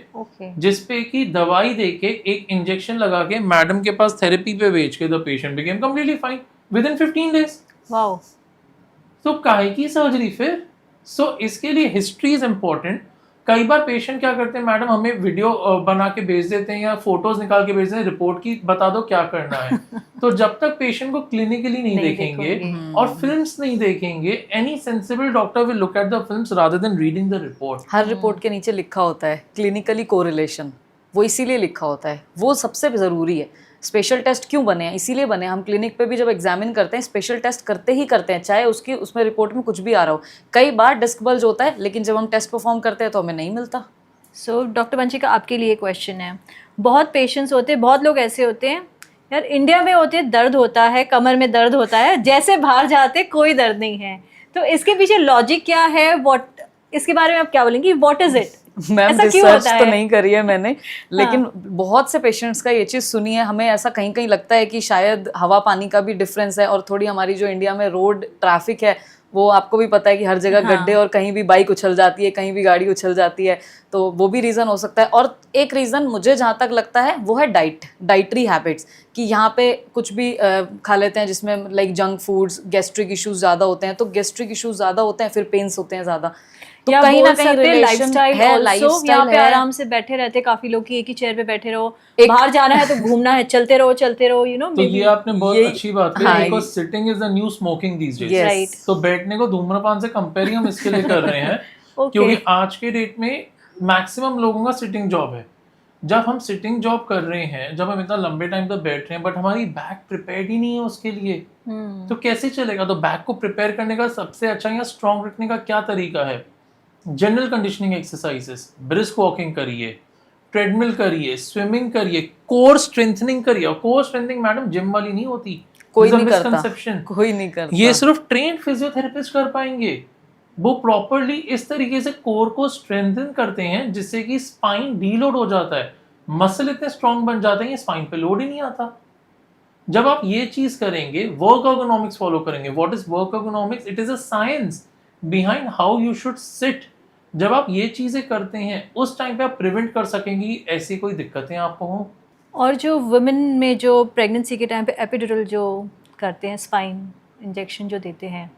Speaker 1: जिसपे की दवाई देके एक इंजेक्शन लगा के मैडम के पास थेरेपी पे भेज के the patient became completely fine with in 15 days।
Speaker 3: Wow.
Speaker 1: तो काहे की सर्जरी फिर? सो इसके लिए हिस्ट्री इज इम्पोर्टेंट। कई बार पेशेंट क्या करते हैं, मैडम हमें वीडियो बना के भेज देते हैं या फोटोज निकाल के भेज देते हैं, रिपोर्ट की बता दो क्या करना है। तो जब तक पेशेंट को क्लिनिकली नहीं देखेंगे और फिल्म्स नहीं देखेंगे, any sensible doctor will look at the films rather than reading the report.
Speaker 2: Her report के नीचे लिखा होता है क्लिनिकली कोरिलेशन, वो इसीलिए लिखा होता है, वो सबसे ज़रूरी है। स्पेशल टेस्ट क्यों बने हैं? इसीलिए बने। हम क्लिनिक पे भी जब एग्जामिन करते हैं स्पेशल टेस्ट करते ही करते हैं, चाहे उसमें रिपोर्ट में कुछ भी आ रहा हो। कई बार डिस्क बल्ज होता है लेकिन जब हम टेस्ट परफॉर्म करते हैं तो हमें नहीं मिलता।
Speaker 3: सो डॉक्टर वंशिका, आपके लिए क्वेश्चन है। बहुत पेशेंट्स होते हैं, बहुत लोग ऐसे होते हैं, यार इंडिया में होते हैं दर्द होता है, कमर में दर्द होता है, जैसे बाहर जाते कोई दर्द नहीं है। तो इसके पीछे लॉजिक क्या है? इसके बारे में आप क्या बोलेंगी? What is it?
Speaker 2: Ma'am research तो नहीं करी है मैंने, लेकिन बहुत से पेशेंट्स का ये चीज़ सुनी है। हमें ऐसा कहीं कहीं लगता है कि शायद हवा पानी का भी डिफरेंस है, और थोड़ी हमारी जो इंडिया में रोड ट्रैफिक है वो आपको भी पता है कि हर जगह गड्ढे, और कहीं भी बाइक उछल जाती है, कहीं भी गाड़ी उछल जाती है, तो वो भी रीज़न हो सकता है। और एक रीज़न मुझे जहाँ तक लगता है वो है डाइटरी हैबिट्स, कि यहाँ पे कुछ भी खा लेते हैं जिसमें like junk foods, gastric issues ज़्यादा होते हैं, तो गैस्ट्रिक इश्यूज़ ज़्यादा होते हैं, फिर पेन्स होते हैं ज़्यादा। तो
Speaker 3: या
Speaker 2: कहीं ना
Speaker 3: बोल
Speaker 2: कहीं
Speaker 3: सकते हैं
Speaker 2: रिलेशन
Speaker 3: लाइफस्टाइल
Speaker 2: है,
Speaker 3: ऑल्सो,
Speaker 2: लाइफस्टाइल
Speaker 3: यहाँ पे
Speaker 2: है।
Speaker 3: आराम से बैठे रहते काफी लोग कि एक ही चेयर पे बैठे रहो, बाहर जाना है तो घूमना है, चलते रहो, यू नो।
Speaker 1: तो ये आपने बहुत
Speaker 2: ये-
Speaker 1: अच्छी बात
Speaker 2: हाँ,
Speaker 1: कही, because sitting is the new smoking these days.
Speaker 2: Yes.
Speaker 3: Right.
Speaker 1: तो बैठने को धूम्रपान से कंपेयर ही हम इसके लिए कर रहे हैं
Speaker 3: Okay.
Speaker 1: क्योंकि आज के डेट में मैक्सिमम लोगों का सिटिंग जॉब है। जब हम सिटिंग जॉब कर रहे हैं, जब हम इतना लंबे टाइम तक बैठ रहे हैं, बट हमारी बैक प्रिपेयर्ड ही नहीं है उसके लिए, तो कैसे चलेगा? तो बैक को प्रिपेयर करने का सबसे अच्छा या स्ट्रॉन्ग रखने का क्या तरीका है? General conditioning exercises, brisk walking करिए, ट्रेडमिल करिए, स्विमिंग करिए, कोर स्ट्रेंथनिंग करिए। और कोर स्ट्रेंथनिंग मैडम जिम वाली नहीं होती,
Speaker 2: कोई
Speaker 1: This is a
Speaker 2: नहीं करता,
Speaker 1: misconception.
Speaker 2: कोई नहीं करता।
Speaker 1: ये सिर्फ ट्रेन्ड फिजियोथेरेपिस्ट कर पाएंगे। वो प्रॉपरली इस तरीके से कोर को स्ट्रेंथन करते हैं जिससे कि स्पाइन डीलोड हो जाता है, मसल इतने स्ट्रांग बन जाते हैं स्पाइन पे लोड ही नहीं आता। जब आप ये चीज करेंगे, वर्क एर्गोनॉमिक्स फॉलो करेंगे। What is work ergonomics? It is a science behind how you should seat. जब आप ये चीजें करते हैं उस टाइम पे आप प्रिवेंट कर सकेंगे कि ऐसी कोई दिक्कतें आपको हों।
Speaker 3: और जो वुमेन में जो प्रेगनेंसी के टाइम पे एपिड्यूरल जो करते हैं, स्पाइन इंजेक्शन जो देते हैं,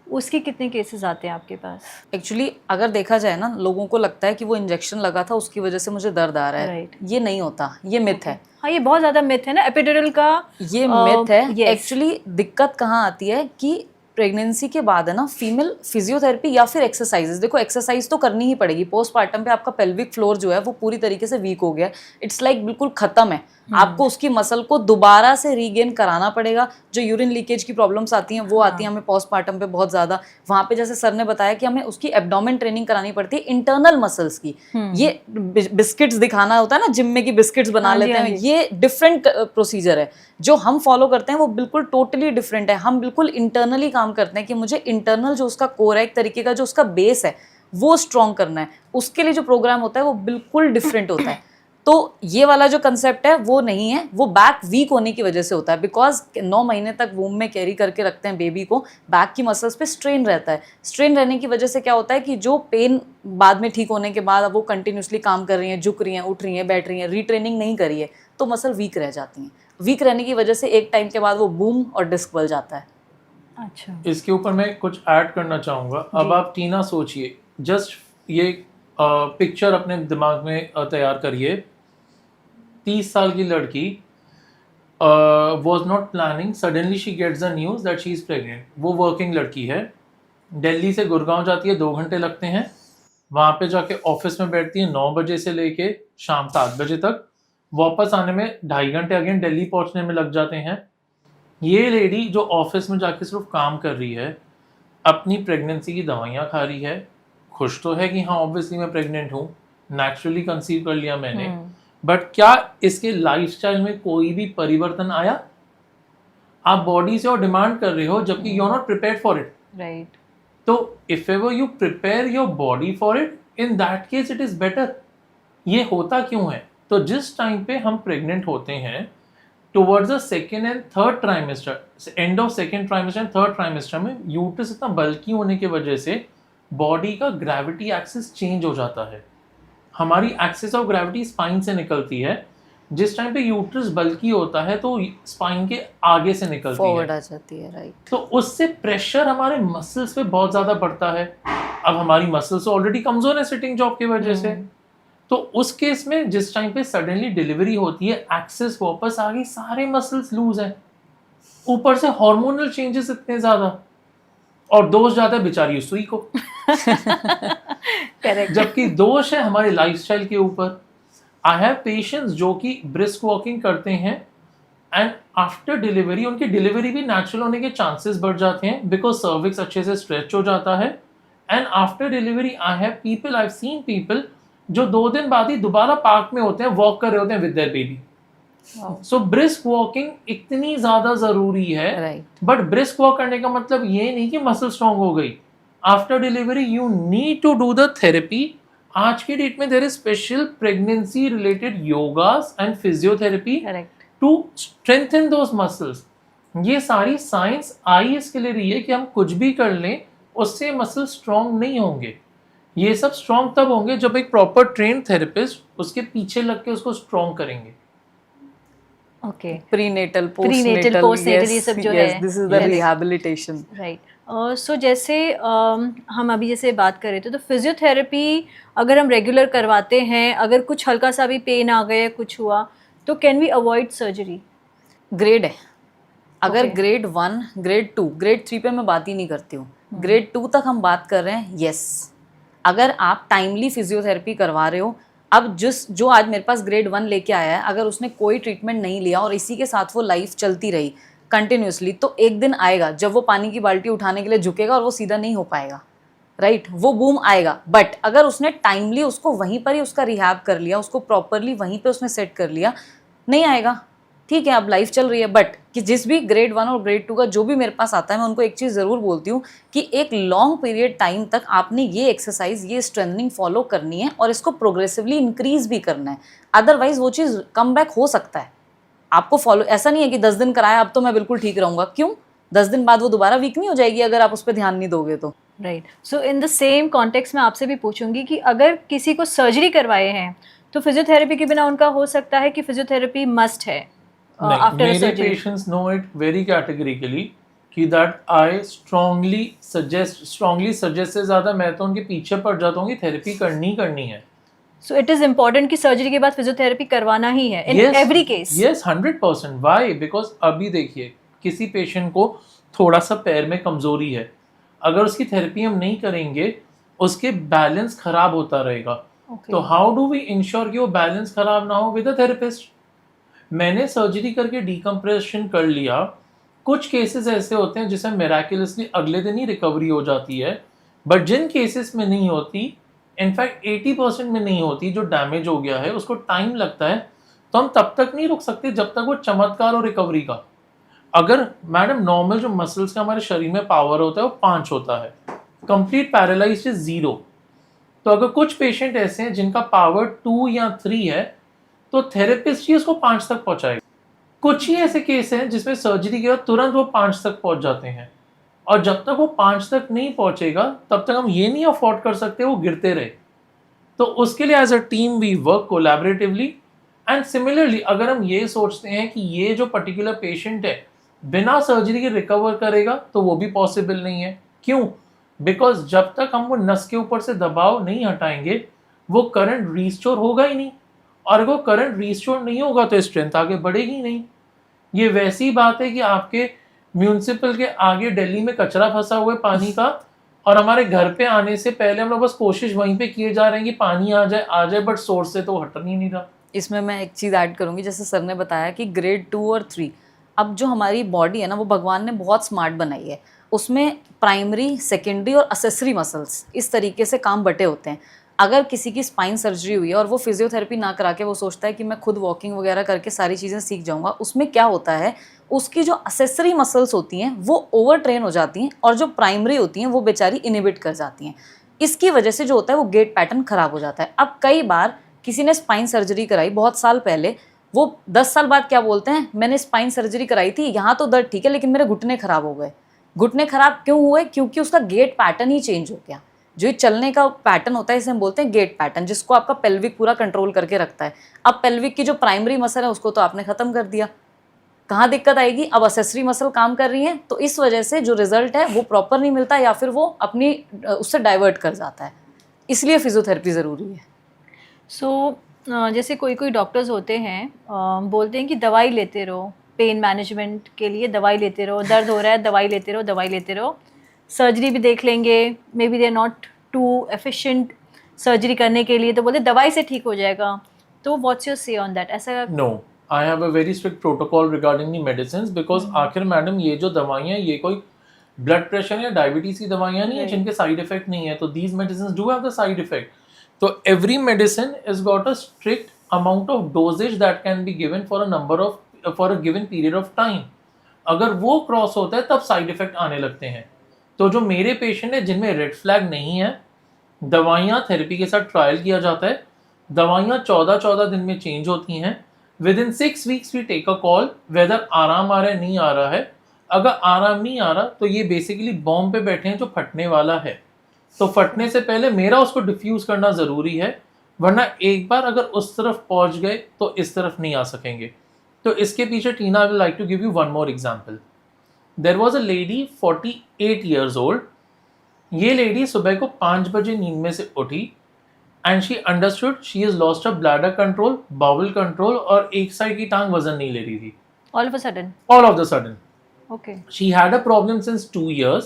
Speaker 3: उसके कितने केसेस आते हैं आपके पास?
Speaker 2: एक्चुअली अगर देखा जाए ना, लोगों को लगता है कि वो इंजेक्शन लगा था उसकी वजह से मुझे दर्द आ रहा है।
Speaker 3: Right.
Speaker 2: ये नहीं होता, ये मिथ है।
Speaker 3: हाँ, ये बहुत ज़्यादा मिथ है ना एपिड्यूरल का।
Speaker 2: ये मिथ है।
Speaker 3: yes.
Speaker 2: एक्चुअली दिक्कत कहाँ आती है कि प्रेगनेंसी के बाद है ना, फीमेल फिजियोथेरेपी या फिर एक्सरसाइजेस, देखो एक्सरसाइज तो करनी ही पड़ेगी। पोस्टपार्टम पे आपका पेल्विक फ्लोर जो है वो पूरी तरीके से वीक हो गया है, इट्स लाइक बिल्कुल खत्म है। आपको उसकी मसल को दोबारा से रीगेन कराना पड़ेगा। जो यूरिन लीकेज की प्रॉब्लम्स आती हैं वो आती हैं हमें पोस्टपार्टम पे बहुत ज्यादा। वहां पे जैसे सर ने बताया कि हमें उसकी एब्डोमेन ट्रेनिंग करानी पड़ती है, इंटरनल मसल्स की। ये बिस्किट्स दिखाना होता है ना जिम में, की बिस्किट्स बना
Speaker 3: हाँ जी,
Speaker 2: लेते
Speaker 3: हाँ
Speaker 2: हैं,
Speaker 3: जी।
Speaker 2: ये डिफरेंट प्रोसीजर है। जो हम फॉलो करते हैं वो बिल्कुल टोटली डिफरेंट है। हम बिल्कुल इंटरनली काम करते हैं कि मुझे इंटरनल जो उसका कोर है, एक तरीके का जो उसका बेस है वो स्ट्रॉन्ग करना है। उसके लिए जो प्रोग्राम होता है वो बिल्कुल डिफरेंट होता है। तो ये वाला जो कंसेप्ट है वो नहीं है, वो बैक वीक होने की वजह से होता है। बिकॉज 9 महीने तक वूम में कैरी करके रखते हैं बेबी को, बैक की मसल्स पे स्ट्रेन रहता है। स्ट्रेन रहने की वजह से क्या होता है कि जो पेन बाद में ठीक होने के बाद अब वो कंटिन्यूसली काम कर रही हैं, झुक रही हैं, उठ रही हैं, बैठ रही हैं, रीट्रेनिंग नहीं करी है, तो मसल वीक रह जाती हैं। वीक रहने की वजह से एक टाइम के बाद वो बूम और डिस्क बल जाता है।
Speaker 3: अच्छा,
Speaker 1: इसके ऊपर मैं कुछ ऐड करना चाहूँगा। अब आप टीना सोचिए, जस्ट ये पिक्चर अपने दिमाग में तैयार करिए। 30 साल की लड़की was not planning, suddenly she gets the news that she is pregnant. वो वर्किंग लड़की है, दिल्ली से गुड़गांव जाती है, 2 घंटे लगते हैं। वहाँ पे जाके ऑफिस में बैठती है 9 बजे से लेके शाम 7 बजे तक। वापस आने में 2.5 घंटे अगेन दिल्ली पहुँचने में लग जाते हैं। ये लेडी जो ऑफिस में जाके सिर्फ काम कर रही है, अपनी प्रेगनेंसी की दवाइयाँ खा रही है, खुश तो है कि हाँ ऑब्वियसली मैं प्रेग्नेंट हूँ, नेचुरली कंसीव कर लिया मैंने, बट क्या इसके लाइफस्टाइल में कोई भी परिवर्तन आया? आप बॉडी से और डिमांड कर रहे हो जबकि you are not prepared for it.
Speaker 3: Right.
Speaker 1: तो if ever you prepare your body for it, in that case it is better. ये होता क्यों है? तो जिस टाइम पे हम प्रेग्नेंट होते हैं, towards the second and third trimester, end of second trimester and third trimester में यूट्रस इतना बल्की होने की वजह से बॉडी का ग्रेविटी एक्सिस चेंज हो जाता है। हमारी एक्सिस ऑफ ग्रेविटी स्पाइन से निकलती है। जिस टाइम पे यूट्रस बल्की होता है तो स्पाइन के आगे से निकलती
Speaker 2: फॉरवर्ड
Speaker 1: है,
Speaker 2: आ जाती है। राइट।
Speaker 1: तो उससे प्रेशर हमारे मसल्स पे बहुत ज्यादा बढ़ता है। अब हमारी मसल्स ऑलरेडी कमजोर है सिटिंग जॉब की वजह से, तो उस केस में जिस टाइम पे सडनली डिलीवरी होती है, एक्सेस वापस आ गई, सारे मसल्स लूज हैं, ऊपर से हार्मोनल चेंजेस इतने ज्यादा, और दोष जाता है बेचारी उस सुई को।
Speaker 3: करेक्ट।
Speaker 1: जबकि दोष है हमारे लाइफस्टाइल के ऊपर। आई हैव पेशेंट्स जो कि ब्रिस्क वॉकिंग करते हैं एंड आफ्टर डिलीवरी उनकी डिलीवरी भी नेचुरल होने के चांसेस बढ़ जाते हैं, बिकॉज सर्विक्स अच्छे से स्ट्रेच हो जाता है। And after delivery I have people, I have seen people जो 2 दिन बाद ही दोबारा पार्क में होते हैं, वॉक कर रहे होते हैं with their baby. So brisk walking इतनी ज्यादा जरूरी है।
Speaker 2: Right.
Speaker 1: बट ब्रिस्क वॉक करने का मतलब ये नहीं कि मसल स्ट्रांग हो गई। After delivery you need to do the therapy. आज की डेट में there is special pregnancy related yogas and physiotherapy
Speaker 3: correct.
Speaker 1: To strengthen those muscles. ये सारी साइंस आई इसके लिए रही है कि हम कुछ भी कर लें उससे मसल स्ट्रांग नहीं होंगे। ये सब स्ट्रांग तब होंगे जब एक प्रॉपर ट्रेन थेरेपिस्ट उसके पीछे लग के उसको स्ट्रांग करेंगे।
Speaker 3: ओके।
Speaker 2: प्रीनेटल,
Speaker 3: Prenatal, postnatal, ये सब जो है।
Speaker 2: This is the
Speaker 3: Yes.
Speaker 2: Rehabilitation.
Speaker 3: Right. So जैसे हम अभी जैसे बात कर रहे थे, तो फिजियोथेरेपी अगर हम रेगुलर करवाते हैं, अगर कुछ हल्का सा भी पेन आ गया, कुछ हुआ, तो can we avoid surgery?
Speaker 2: Grade है, अगर
Speaker 3: Okay.
Speaker 2: ग्रेड 1, ग्रेड 2, ग्रेड 3 पे मैं बात ही नहीं करती हूँ, ग्रेड 2 तक हम बात कर रहे हैं। यस, अगर आप टाइमली फिजियोथेरेपी करवा रहे हो, अब जो आज मेरे पास ग्रेड 1 लेके आया है, अगर उसने कोई ट्रीटमेंट नहीं लिया और इसी के साथ वो लाइफ चलती रही कंटिन्यूसली, तो एक दिन आएगा जब वो पानी की बाल्टी उठाने के लिए झुकेगा और वो सीधा नहीं हो पाएगा, राइट? वो बूम आएगा। बट अगर उसने टाइमली उसको वहीं पर ही उसका रिहैब कर लिया, उसको प्रॉपरली वहीं पे उसने सेट कर लिया, नहीं आएगा, ठीक है, अब लाइफ चल रही है। बट कि जिस भी ग्रेड 1 और ग्रेड 2 का जो भी मेरे पास आता है, मैं उनको एक चीज़ ज़रूर बोलती हूँ कि एक लॉन्ग पीरियड टाइम तक आपने ये एक्सरसाइज, ये स्ट्रेंथनिंग फॉलो करनी है और इसको प्रोग्रेसिवली इंक्रीज भी करना है, अदरवाइज वो चीज़ कम बैक हो सकता है। आपको फॉलो, ऐसा नहीं है कि 10 दिन कराया अब तो मैं बिल्कुल ठीक रहूँगा, क्यों? 10 दिन बाद वो दोबारा वीक नहीं हो जाएगी अगर आप उस पर ध्यान नहीं दोगे तो।
Speaker 3: Right. So in the same context में आपसे भी पूछूंगी कि अगर किसी को सर्जरी करवाए हैं, तो फिजियोथेरेपी के बिना उनका हो सकता है कि फिजियोथेरेपी मस्ट है आफ्टर
Speaker 1: मेरे
Speaker 3: surgery?
Speaker 1: Patients know it very categorically कि दैट आई स्ट्रांगली सजेस्ट से ज़्यादा मैं तो उनके पीछे पड़ जाता हूँ कि थेरेपी करनी है।
Speaker 3: सो इट इज इम्पोर्टेंट कि सर्जरी के बाद फिजियोथेरेपी करवाना ही है in every case?
Speaker 1: Yes, 100%। Why? Because अभी देखिए, किसी पेशेंट को थोड़ा सा पैर में कमजोरी है, अगर उसकी थेरेपी हम नहीं करेंगे उसके बैलेंस खराब होता रहेगा। तो हाउ डू वी इंश्योर कि वो बैलेंस खराब ना हो? With a therapist. मैंने सर्जरी करके डिकम्प्रेशन कर लिया, कुछ केसेस ऐसे होते हैं जिसमें मिराकुलसली अगले दिन ही रिकवरी हो जाती है, बट जिन केसेस में नहीं होती, इनफैक्ट 80% में नहीं होती, जो डैमेज हो गया है उसको टाइम लगता है, तो हम तब तक नहीं रुक सकते जब तक वो चमत्कार हो रिकवरी का। अगर मैडम नॉर्मल जो मसल्स का हमारे शरीर में पावर होता है वो 5 होता है, कंप्लीट पैरालाइज्ड इज 0। तो अगर कुछ पेशेंट ऐसे हैं जिनका पावर 2 या 3 है, तो थेरेपिस्ट ही उसको 5 तक पहुंचाएगा। कुछ ही ऐसे केस हैं जिसमें सर्जरी के बाद तुरंत वो 5 तक पहुंच जाते हैं, और जब तक वो 5 तक नहीं पहुंचेगा तब तक हम ये नहीं अफोर्ड कर सकते वो गिरते रहे। तो उसके लिए as a team we work collaboratively. And similarly अगर हम ये सोचते हैं कि ये जो पर्टिकुलर पेशेंट है बिना सर्जरी के रिकवर करेगा, तो वो भी पॉसिबल नहीं है। क्यों? बिकॉज जब तक हम वो नस के ऊपर से दबाव नहीं हटाएंगे वो करंट रिस्टोर होगा ही नहीं, और अगर वो करंट रिस्टोर नहीं होगा तो स्ट्रेंथ आगे बढ़ेगी नहीं। ये वैसी बात है कि आपके म्यूनिसिपल के आगे दिल्ली में कचरा फंसा हुआ है पानी का, और हमारे घर पे आने से पहले हम लोग बस कोशिश वहीं पे किए जा रहे हैं कि पानी आ जाए, बट सोर्स से तो हट नहीं रहा।
Speaker 2: इसमें मैं एक चीज़ ऐड करूँगी, जैसे सर ने बताया कि ग्रेड 2 और 3, अब जो हमारी बॉडी है ना वो भगवान ने बहुत स्मार्ट बनाई है, उसमें प्राइमरी, सेकेंडरी और असेसरी मसल्स इस तरीके से काम बटे होते हैं। अगर किसी की स्पाइन सर्जरी हुई है और वो फिजियोथेरेपी ना करा के वो सोचता है कि मैं खुद वॉकिंग वगैरह करके सारी चीज़ें सीख जाऊँगा, उसमें क्या होता है, उसकी जो असेसरी मसल्स होती हैं वो ओवर ट्रेन हो जाती हैं और जो प्राइमरी होती हैं वो बेचारी इनहिबिट कर जाती हैं। इसकी वजह से जो होता है वो गेट पैटर्न खराब हो जाता है। अब कई बार किसी ने स्पाइन सर्जरी कराई बहुत साल पहले, वो 10 साल बाद क्या बोलते हैं, मैंने स्पाइन सर्जरी कराई थी, यहाँ तो दर्द ठीक है लेकिन मेरे घुटने खराब हो गए। घुटने खराब क्यों हुए? क्योंकि उसका गेट पैटर्न ही चेंज हो गया। जो चलने का पैटर्न होता है इसे हम बोलते हैं गेट पैटर्न, जिसको आपका पेल्विक पूरा कंट्रोल करके रखता है। अब पेल्विक की जो प्राइमरी मसल है उसको तो आपने खत्म कर दिया, कहाँ दिक्कत आएगी? अब असेसरी मसल काम कर रही है, तो इस वजह से जो रिजल्ट है वो प्रॉपर नहीं मिलता या फिर वो अपनी उससे डाइवर्ट कर जाता है। इसलिए फिजियोथेरेपी ज़रूरी है।
Speaker 3: सो जैसे कोई कोई डॉक्टर्स होते हैं, बोलते हैं कि दवाई लेते रहो, पेन मैनेजमेंट के लिए दवाई लेते रहो, दर्द हो रहा है दवाई लेते रहो, दवाई लेते रहो, सर्जरी भी देख लेंगे, maybe they are not too efficient surgery करने के लिए, तो बोलते दवाई से ठीक हो जाएगा। तो what's your say on that? ऐसा
Speaker 1: no, I have a very strict protocol regarding the medicine, because आखिर मैडम ये जो दवाइयाँ, ये कोई ब्लड प्रेशर या डायबिटीज की दवाइयाँ नहीं है जिनके साइड इफेक्ट नहीं है। तो these medicine do have the side effect. तो every medicine is got a strict amount of dosages that can be given for a given period of time. अगर वो क्रॉस होता है तब साइड इफेक्ट आने लगते हैं। तो जो मेरे पेशेंट है जिनमें रेड फ्लैग नहीं है, दवाइयाँ थेरेपी के साथ ट्रायल किया जाता है, दवाइयाँ 14-14 दिन में चेंज होती हैं, within 6 weeks we take a call whether आराम आ रहा है नहीं आ रहा है। अगर आराम नहीं आ रहा तो ये बेसिकली बॉम्ब पे बैठे हैं जो फटने वाला है, तो फटने से पहले मेरा उसको डिफ्यूज करना ज़रूरी है, वरना एक बार अगर उस तरफ पहुंच गए तो इस तरफ नहीं आ सकेंगे। तो इसके पीछे Tina, I will like to give you one more example. There was a lady 48 years old. ये लेडी सुबह को 5 बजे नींद में से उठी and she understood she has lost a bladder control, bowel control, और एक साइड की टांग वजन नहीं ले रही थी
Speaker 3: all of a sudden.
Speaker 1: All of the sudden.
Speaker 3: Okay.
Speaker 1: She had a problem since 2 years.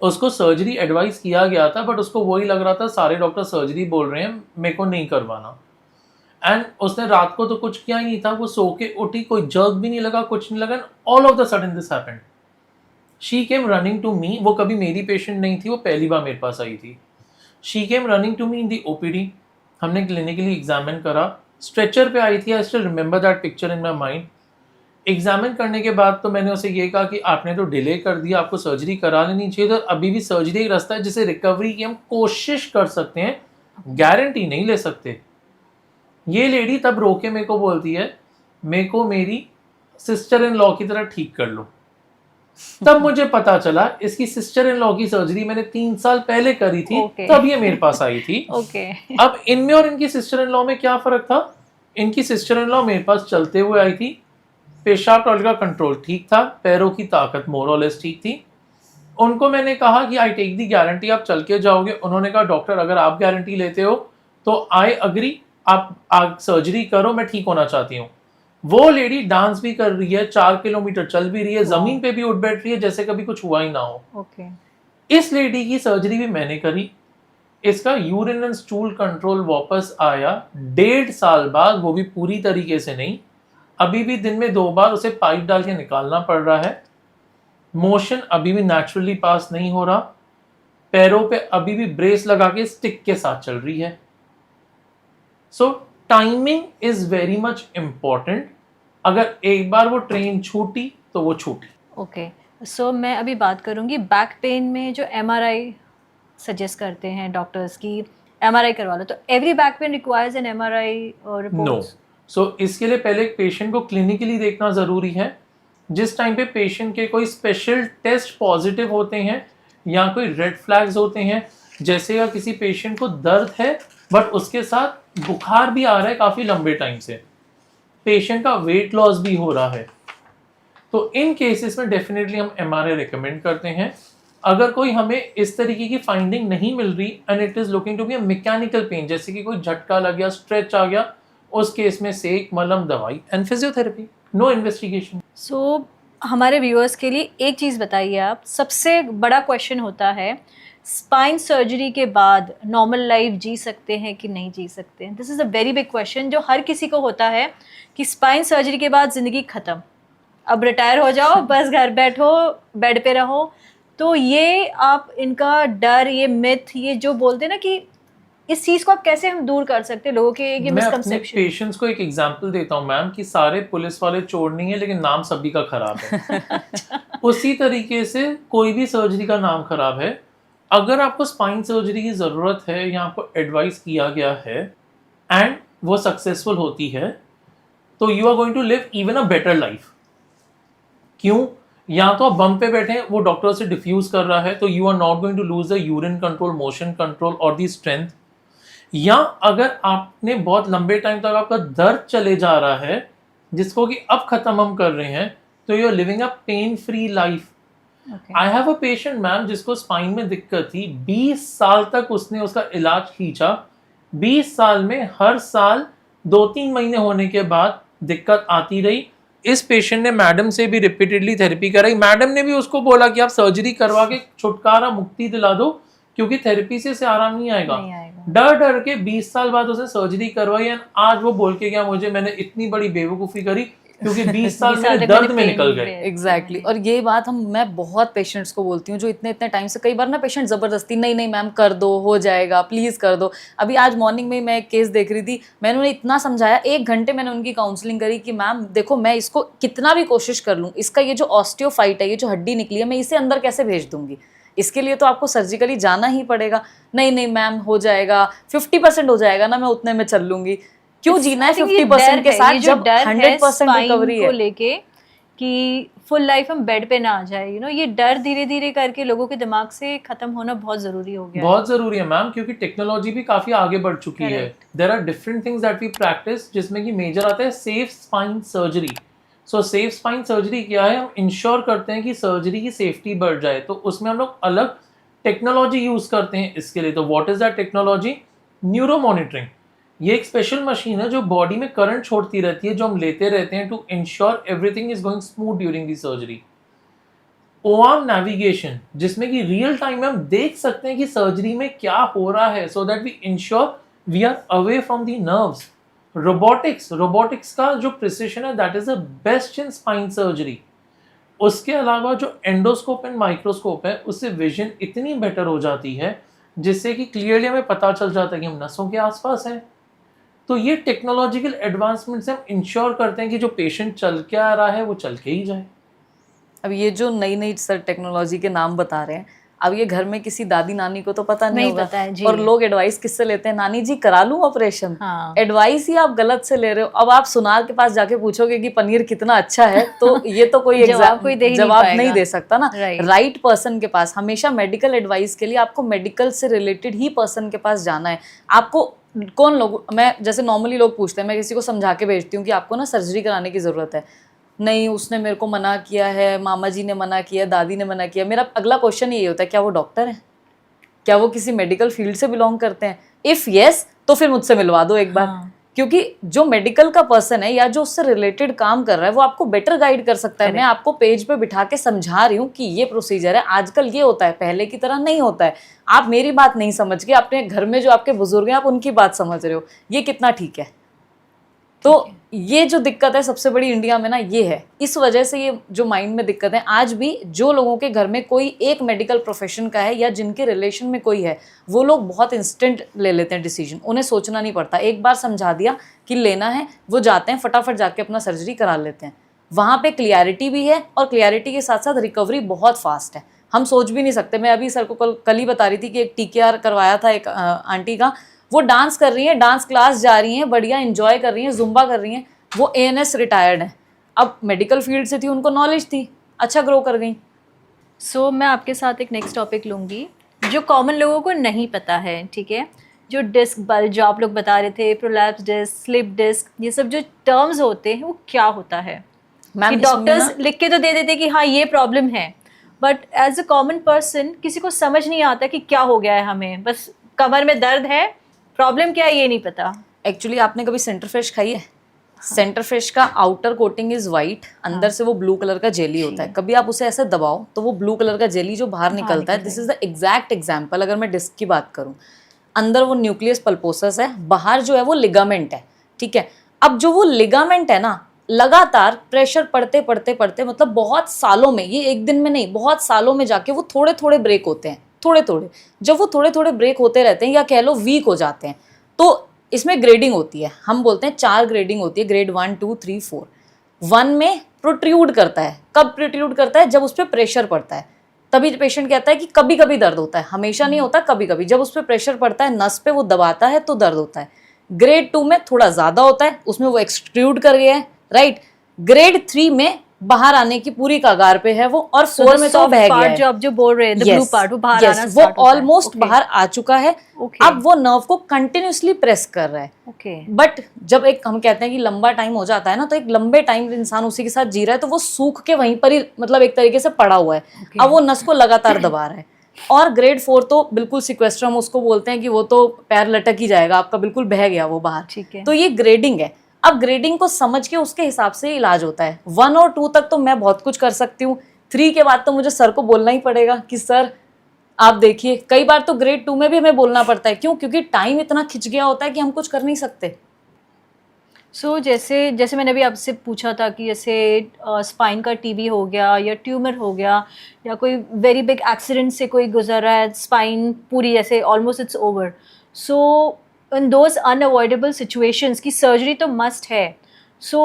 Speaker 1: उसको सर्जरी एडवाइस किया गया था बट उसको वही लग रहा था सारे डॉक्टर सर्जरी बोल रहे हैं, मेरे को नहीं करवाना. एंड उसने रात को तो कुछ किया ही नहीं था, वो सो के उठी, कोई जर्क भी नहीं लगा, कुछ नहीं लगा. All of the sudden this happened. She came running to me. वो कभी मेरी पेशेंट नहीं थी, वो पहली बार मेरे पास आई थी. She came running to me in the OPD. हमने क्लिनिकली एग्जामिन करा. स्ट्रेचर पे आई थी. I still remember that picture in my mind. Examine करने के बाद तो मैंने उसे ये कहा कि आपने तो डिले कर दिया, आपको सर्जरी करा लेनी चाहिए. तो अभी भी सर्जरी एक रास्ता है जिससे रिकवरी की हम कोशिश कर सकते हैं, गारंटी नहीं ले सकते. ये लेडी तब रो के मेरे को बोलती है, मेरे को मेरी सिस्टर इन लॉ की तरह ठीक कर लो. तब मुझे पता चला इसकी सिस्टर इन लॉ की सर्जरी मैंने 3 साल पहले करी थी.
Speaker 3: Okay.
Speaker 1: तब ये मेरे पास आई थी.
Speaker 3: ओके।
Speaker 1: अब इनमें और इनकी सिस्टर इन लॉ में क्या फर्क था? इनकी सिस्टर इन लॉ मेरे पास चलते हुए आई थी, पेशाब टॉयलेट का कंट्रोल ठीक था, पैरों की ताकत मोर और लेस ठीक थी. उनको मैंने कहा कि आई टेक दी गारंटी, आप चल के जाओगे. उन्होंने कहा डॉक्टर अगर आप गारंटी लेते हो तो आई अग्री, आप सर्जरी करो, मैं ठीक होना चाहती हूँ. वो लेडी डांस भी कर रही है, 4 किलोमीटर चल भी रही है, जमीन पे भी उठ बैठ रही है जैसे कभी कुछ हुआ ही ना हो.
Speaker 3: ओके।
Speaker 1: इस लेडी की सर्जरी भी मैंने करी. इसका यूरिन एंड स्टूल कंट्रोल वापस आया 1.5 साल बाद, वो भी पूरी तरीके से नहीं. अभी भी दिन में 2 बार उसे पाइप डाल के निकालना पड़ रहा है. मोशन अभी भी नेचुरली पास नहीं हो रहा. पैरों पे अभी भी ब्रेस लगा के स्टिक के साथ चल रही है. So timing is very much important. अगर एक बार वो ट्रेन छूटी तो वो छूटी.
Speaker 3: ओके। सो मैं अभी बात करूंगी बैक पेन में जो एमआरआई सजेस्ट करते हैं डॉक्टर्स की एमआरआई करवा लो, तो every back pain requires N MRI और
Speaker 1: नो. सो इसके लिए पहले पेशेंट को क्लिनिकली देखना जरूरी है. जिस टाइम पे पेशेंट के कोई स्पेशल टेस्ट पॉजिटिव होते हैं या कोई रेड फ्लैग्स होते हैं, जैसे या किसी पेशेंट को दर्द है बट उसके साथ बुखार भी आ रहा है काफी लंबे टाइम से, पेशेंट का वेट लॉस भी हो रहा है, तो इन केसेस में डेफिनेटली हम एमआरआई रिकमेंड करते हैं. अगर कोई हमें इस तरीके की फाइंडिंग नहीं मिल रही and it is looking to be a mechanical pain, जैसे कि कोई झटका लग गया, स्ट्रेच आ गया, उस केस में सेक, मलहम, दवाई एंड फिजियोथेरेपी, नो इन्वेस्टिगेशन.
Speaker 3: सो हमारे व्यूअर्स के लिए एक चीज़ बताइए आप, सबसे बड़ा क्वेश्चन होता है स्पाइन सर्जरी के बाद नॉर्मल लाइफ जी सकते हैं कि नहीं जी सकते हैं. This is a very big question जो हर किसी को होता है कि स्पाइन सर्जरी के बाद ज़िंदगी ख़त्म, अब रिटायर हो जाओ, बस घर बैठो, बेड पे रहो. तो ये आप इनका डर, ये मिथ, ये जो बोलते हैं ना कि इस चीज़ को आप कैसे हम दूर कर सकते हैं लोगों के ये
Speaker 1: मैं अपने
Speaker 3: मिसकंसेप्शन.
Speaker 1: पेशेंट्स को एक एग्जांपल देता हूँ मैम कि सारे पुलिस वाले चोर नहीं है लेकिन नाम सभी का खराब है. उसी तरीके से कोई भी सर्जरी का नाम खराब है. अगर आपको स्पाइन सर्जरी की ज़रूरत है या आपको एडवाइस किया गया है एंड वो सक्सेसफुल होती है तो you are going to live even a better life. क्यों? या तो आप बम पे बैठे हैं, वो डॉक्टर से डिफ्यूज कर रहा है, तो you are not going to lose the urine control, motion control और दी स्ट्रेंथ. या अगर आपने बहुत लंबे टाइम तक आपका दर्द चले जा रहा है जिसको कि अब खत्म हम कर रहे हैं, तो you are living a pain free life. I have a patient ma'am जिसको स्पाइन में दिक्कत थी, 20 साल तक उसने उसका इलाज खींचा. 20 साल में हर साल 2-3 महीने होने के बाद दिक्कत आती रही. इस पेशेंट ने मैडम से भी रिपीटेडली थेरेपी कराई. मैडम ने भी उसको बोला कि आप सर्जरी करवा के छुटकारा, मुक्ति दिला दो, क्योंकि थेरेपी से आराम नहीं आएगा. डर डर के 20 साल बाद उसने सर्जरी करवाई एंड आज वो बोल के गया मुझे मैंने इतनी बड़ी बेवकूफ़ी करी क्योंकि 20 साल मेरे दर्द में निकल गए.
Speaker 2: एग्जैक्टली. और ये बात मैं बहुत पेशेंट्स को बोलती हूँ जो इतने टाइम से, कई बार ना पेशेंट ज़बरदस्ती, नहीं नहीं मैम कर दो, हो जाएगा, प्लीज़ कर दो. अभी आज मॉर्निंग में मैं एक केस देख रही थी, मैंने उन्हें इतना समझाया, 1 घंटे मैंने उनकी काउंसलिंग करी कि मैम देखो मैं इसको कितना भी कोशिश कर लूँ, इसका ये जो ऑस्टियोफाइट है, ये जो हड्डी निकली है, मैं इसे अंदर कैसे भेज दूंगी, इसके लिए तो आपको सर्जिकली जाना ही पड़ेगा. नहीं नहीं मैम हो जाएगा, 50% हो जाएगा ना, मैं उतने में चल लूंगी. क्यों जीना है 50% के साथ जब 100% रिकवरी है
Speaker 3: लेके कि फुल लाइफ हम बेड पे ना आ जाए. यू नो, ये डर धीरे धीरे करके लोगों के दिमाग से खत्म होना बहुत जरूरी हो गया.
Speaker 1: बहुत जरूरी है मैम, क्योंकि टेक्नोलॉजी भी काफी आगे बढ़ चुकी है. There are different things that we practice, जिसमें कि मेजर आता है safe spine surgery. So safe spine surgery क्या है, हम इंश्योर करते हैं कि सर्जरी की सेफ्टी बढ़ जाए, तो उसमें हम लोग अलग टेक्नोलॉजी यूज करते हैं इसके लिए। तो what is that technology? Neuro monitoring. ये एक स्पेशल मशीन है जो बॉडी में करंट छोड़ती रहती है, जो हम लेते रहते हैं to ensure everything is going smooth during the surgery. O arm navigation, जिसमें कि रियल टाइम में हम देख सकते हैं कि सर्जरी में क्या हो रहा है, so that we ensure we are away from the nerves. Robotics का जो प्रिसिशन है that is the best in spine surgery. उसके अलावा जो एंडोस्कोप एंड माइक्रोस्कोप है, उससे विजन इतनी बेटर हो जाती है जिससे कि क्लियरली हमें पता चल जाता है कि हम नसों के आसपास हैं। तो ये टेक्नोलॉजिकल एडवांसमेंट से हम इंश्योर करते हैं कि जो पेशेंट चल के आ रहा है वो चल के ही जाए।
Speaker 2: अब ये जो नई नई सर टेक्नोलॉजी के नाम बता रहे हैं, अब ये घर में किसी दादी नानी को तो पता नहीं होगा,
Speaker 3: पता है जी।
Speaker 2: और लोग एडवाइस किससे लेते हैं? नानी जी करा लूं ऑपरेशन।
Speaker 3: हाँ।
Speaker 2: एडवाइस ही आप गलत से ले रहे हो। अब आप सुनार के पास जाके पूछोगे कि पनीर कितना अच्छा है, तो ये तो कोई जवाब नहीं दे सकता ना। राइट पर्सन के पास हमेशा मेडिकल एडवाइस के लिए आपको मेडिकल से रिलेटेड ही पर्सन के पास जाना है। आपको कौन लोग, मैं जैसे नॉर्मली लोग पूछते हैं, मैं किसी को समझा के भेजती हूँ कि आपको ना सर्जरी कराने की जरूरत है, नहीं उसने मेरे को मना किया है, मामा जी ने मना किया, दादी ने मना किया। मेरा अगला क्वेश्चन ये होता है, क्या वो डॉक्टर है? क्या वो किसी मेडिकल फील्ड से बिलोंग करते हैं? इफ यस, तो फिर मुझसे मिलवा दो एक बार। क्योंकि जो मेडिकल का पर्सन है या जो उससे रिलेटेड काम कर रहा है, वो आपको बेटर गाइड कर सकता है। मैं आपको पेज पे बिठा के समझा रही हूँ कि ये प्रोसीजर है, आजकल ये होता है, पहले की तरह नहीं होता है। आप मेरी बात नहीं समझ के अपने घर में जो आपके बुजुर्ग हैं आप उनकी बात समझ रहे हो, ये कितना ठीक है? तो ये जो दिक्कत है सबसे बड़ी इंडिया में ना, ये है। इस वजह से ये जो माइंड में दिक्कत है, आज भी जो लोगों के घर में कोई एक मेडिकल प्रोफेशन का है या जिनके रिलेशन में कोई है, वो लोग बहुत इंस्टेंट ले लेते हैं डिसीजन, उन्हें सोचना नहीं पड़ता। एक बार समझा दिया कि लेना है, वो जाते हैं फटाफट जाके अपना सर्जरी करा लेते हैं। वहाँ पे क्लियरिटी भी है और क्लियरिटी के साथ साथ रिकवरी बहुत फास्ट है, हम सोच भी नहीं सकते। मैं अभी सर को कल ही बता रही थी कि एक TKR करवाया था एक आंटी का, वो डांस कर रही है, डांस क्लास जा रही हैं, बढ़िया एंजॉय कर रही हैं, जुम्बा कर रही हैं। वो ANS रिटायर्ड है, अब मेडिकल फील्ड से थी, उनको नॉलेज थी, अच्छा ग्रो कर गई।
Speaker 3: सो मैं आपके साथ एक नेक्स्ट टॉपिक लूँगी जो कॉमन लोगों को नहीं पता है, ठीक है? जो डिस्क बल्ज जो आप लोग बता रहे थे, प्रोलैप्स डिस्क, स्लिप डिस्क, ये सब जो टर्म्स होते हैं वो क्या होता है? कि डॉक्टर्स लिख के तो दे देते कि हाँ ये प्रॉब्लम है, but as a common person किसी को समझ नहीं आता कि क्या हो गया है हमें, बस कमर में दर्द है, प्रॉब्लम क्या है ये नहीं पता।
Speaker 2: एक्चुअली आपने कभी सेंटर फ्रेश खाई है? सेंटर फ्रेश का आउटर कोटिंग इज वाइट, अंदर से वो ब्लू कलर का जेली होता है। कभी आप उसे ऐसे दबाओ तो वो ब्लू कलर का जेली जो बाहर निकलता है, this is the exact example. अगर मैं डिस्क की बात करूं, अंदर वो न्यूक्लियस पल्पोसस है, बाहर जो है वो लिगामेंट है, ठीक है? अब जो वो लिगामेंट है ना, लगातार प्रेशर पड़ते पड़ते पड़ते, मतलब बहुत सालों में, ये एक दिन में नहीं, बहुत सालों में जाके वो थोड़े थोड़े ब्रेक होते हैं, थोड़े थोड़े। जब वो थोड़े थोड़े ब्रेक होते रहते हैं या कह लो वीक हो जाते हैं, तो इसमें ग्रेडिंग होती है। हम बोलते हैं 4 ग्रेडिंग होती है, ग्रेड 1 2 3 4। 1 में प्रोट्रूड करता है। कब प्रोट्रूड करता है? जब उस पर प्रेशर पड़ता है। तभी पेशेंट कहता है कि कभी कभी दर्द होता है, हमेशा नहीं होता, कभी कभी। जब उस पर प्रेशर पड़ता है, नस पे वो दबाता है तो दर्द होता है। ग्रेड 2 में थोड़ा ज्यादा होता है, उसमें वो एक्सट्रूड कर गया है, राइट? ग्रेड 3 में बाहर आने की पूरी कगार पे है वो, और 4 में तो बह गया है।
Speaker 3: जो आप जो बोल रहे हैं, the blue part, वो बाहर आना
Speaker 2: वो
Speaker 3: start होता है।
Speaker 2: ऑलमोस्ट बाहर आ चुका है। अब वो नर्व को कंटिन्यूसली प्रेस कर रहा है। बट जब एक हम कहते हैं कि लंबा टाइम हो जाता है ना, तो एक लंबे टाइम इंसान उसी के साथ जी रहा है, तो वो सूख के वहीं पर ही, मतलब एक तरीके से पड़ा हुआ है। अब वो नस को लगातार दबा रहा है। और ग्रेड 4 तो बिल्कुल सिक्वेस्टर, हम उसको बोलते हैं कि वो तो पैर लटक ही जाएगा आपका, बिल्कुल बह गया वो बाहर, ठीक है? तो ये ग्रेडिंग है। अब ग्रेडिंग को समझ के उसके हिसाब से इलाज होता है। 1 और 2 तक तो मैं बहुत कुछ कर सकती हूँ, 3 के बाद तो मुझे सर को बोलना ही पड़ेगा कि सर आप देखिए। कई बार तो ग्रेड 2 में भी हमें बोलना पड़ता है, क्यों? क्योंकि टाइम इतना खिंच गया होता है कि हम कुछ कर नहीं सकते।
Speaker 3: सो जैसे मैंने अभी आपसे पूछा था कि जैसे स्पाइन का TB हो गया या ट्यूमर हो गया या कोई वेरी बिग एक्सीडेंट से कोई गुजर रहा है, स्पाइन पूरी जैसे almost it's over, so in those unavoidable situations की सर्जरी तो मस्ट है। सो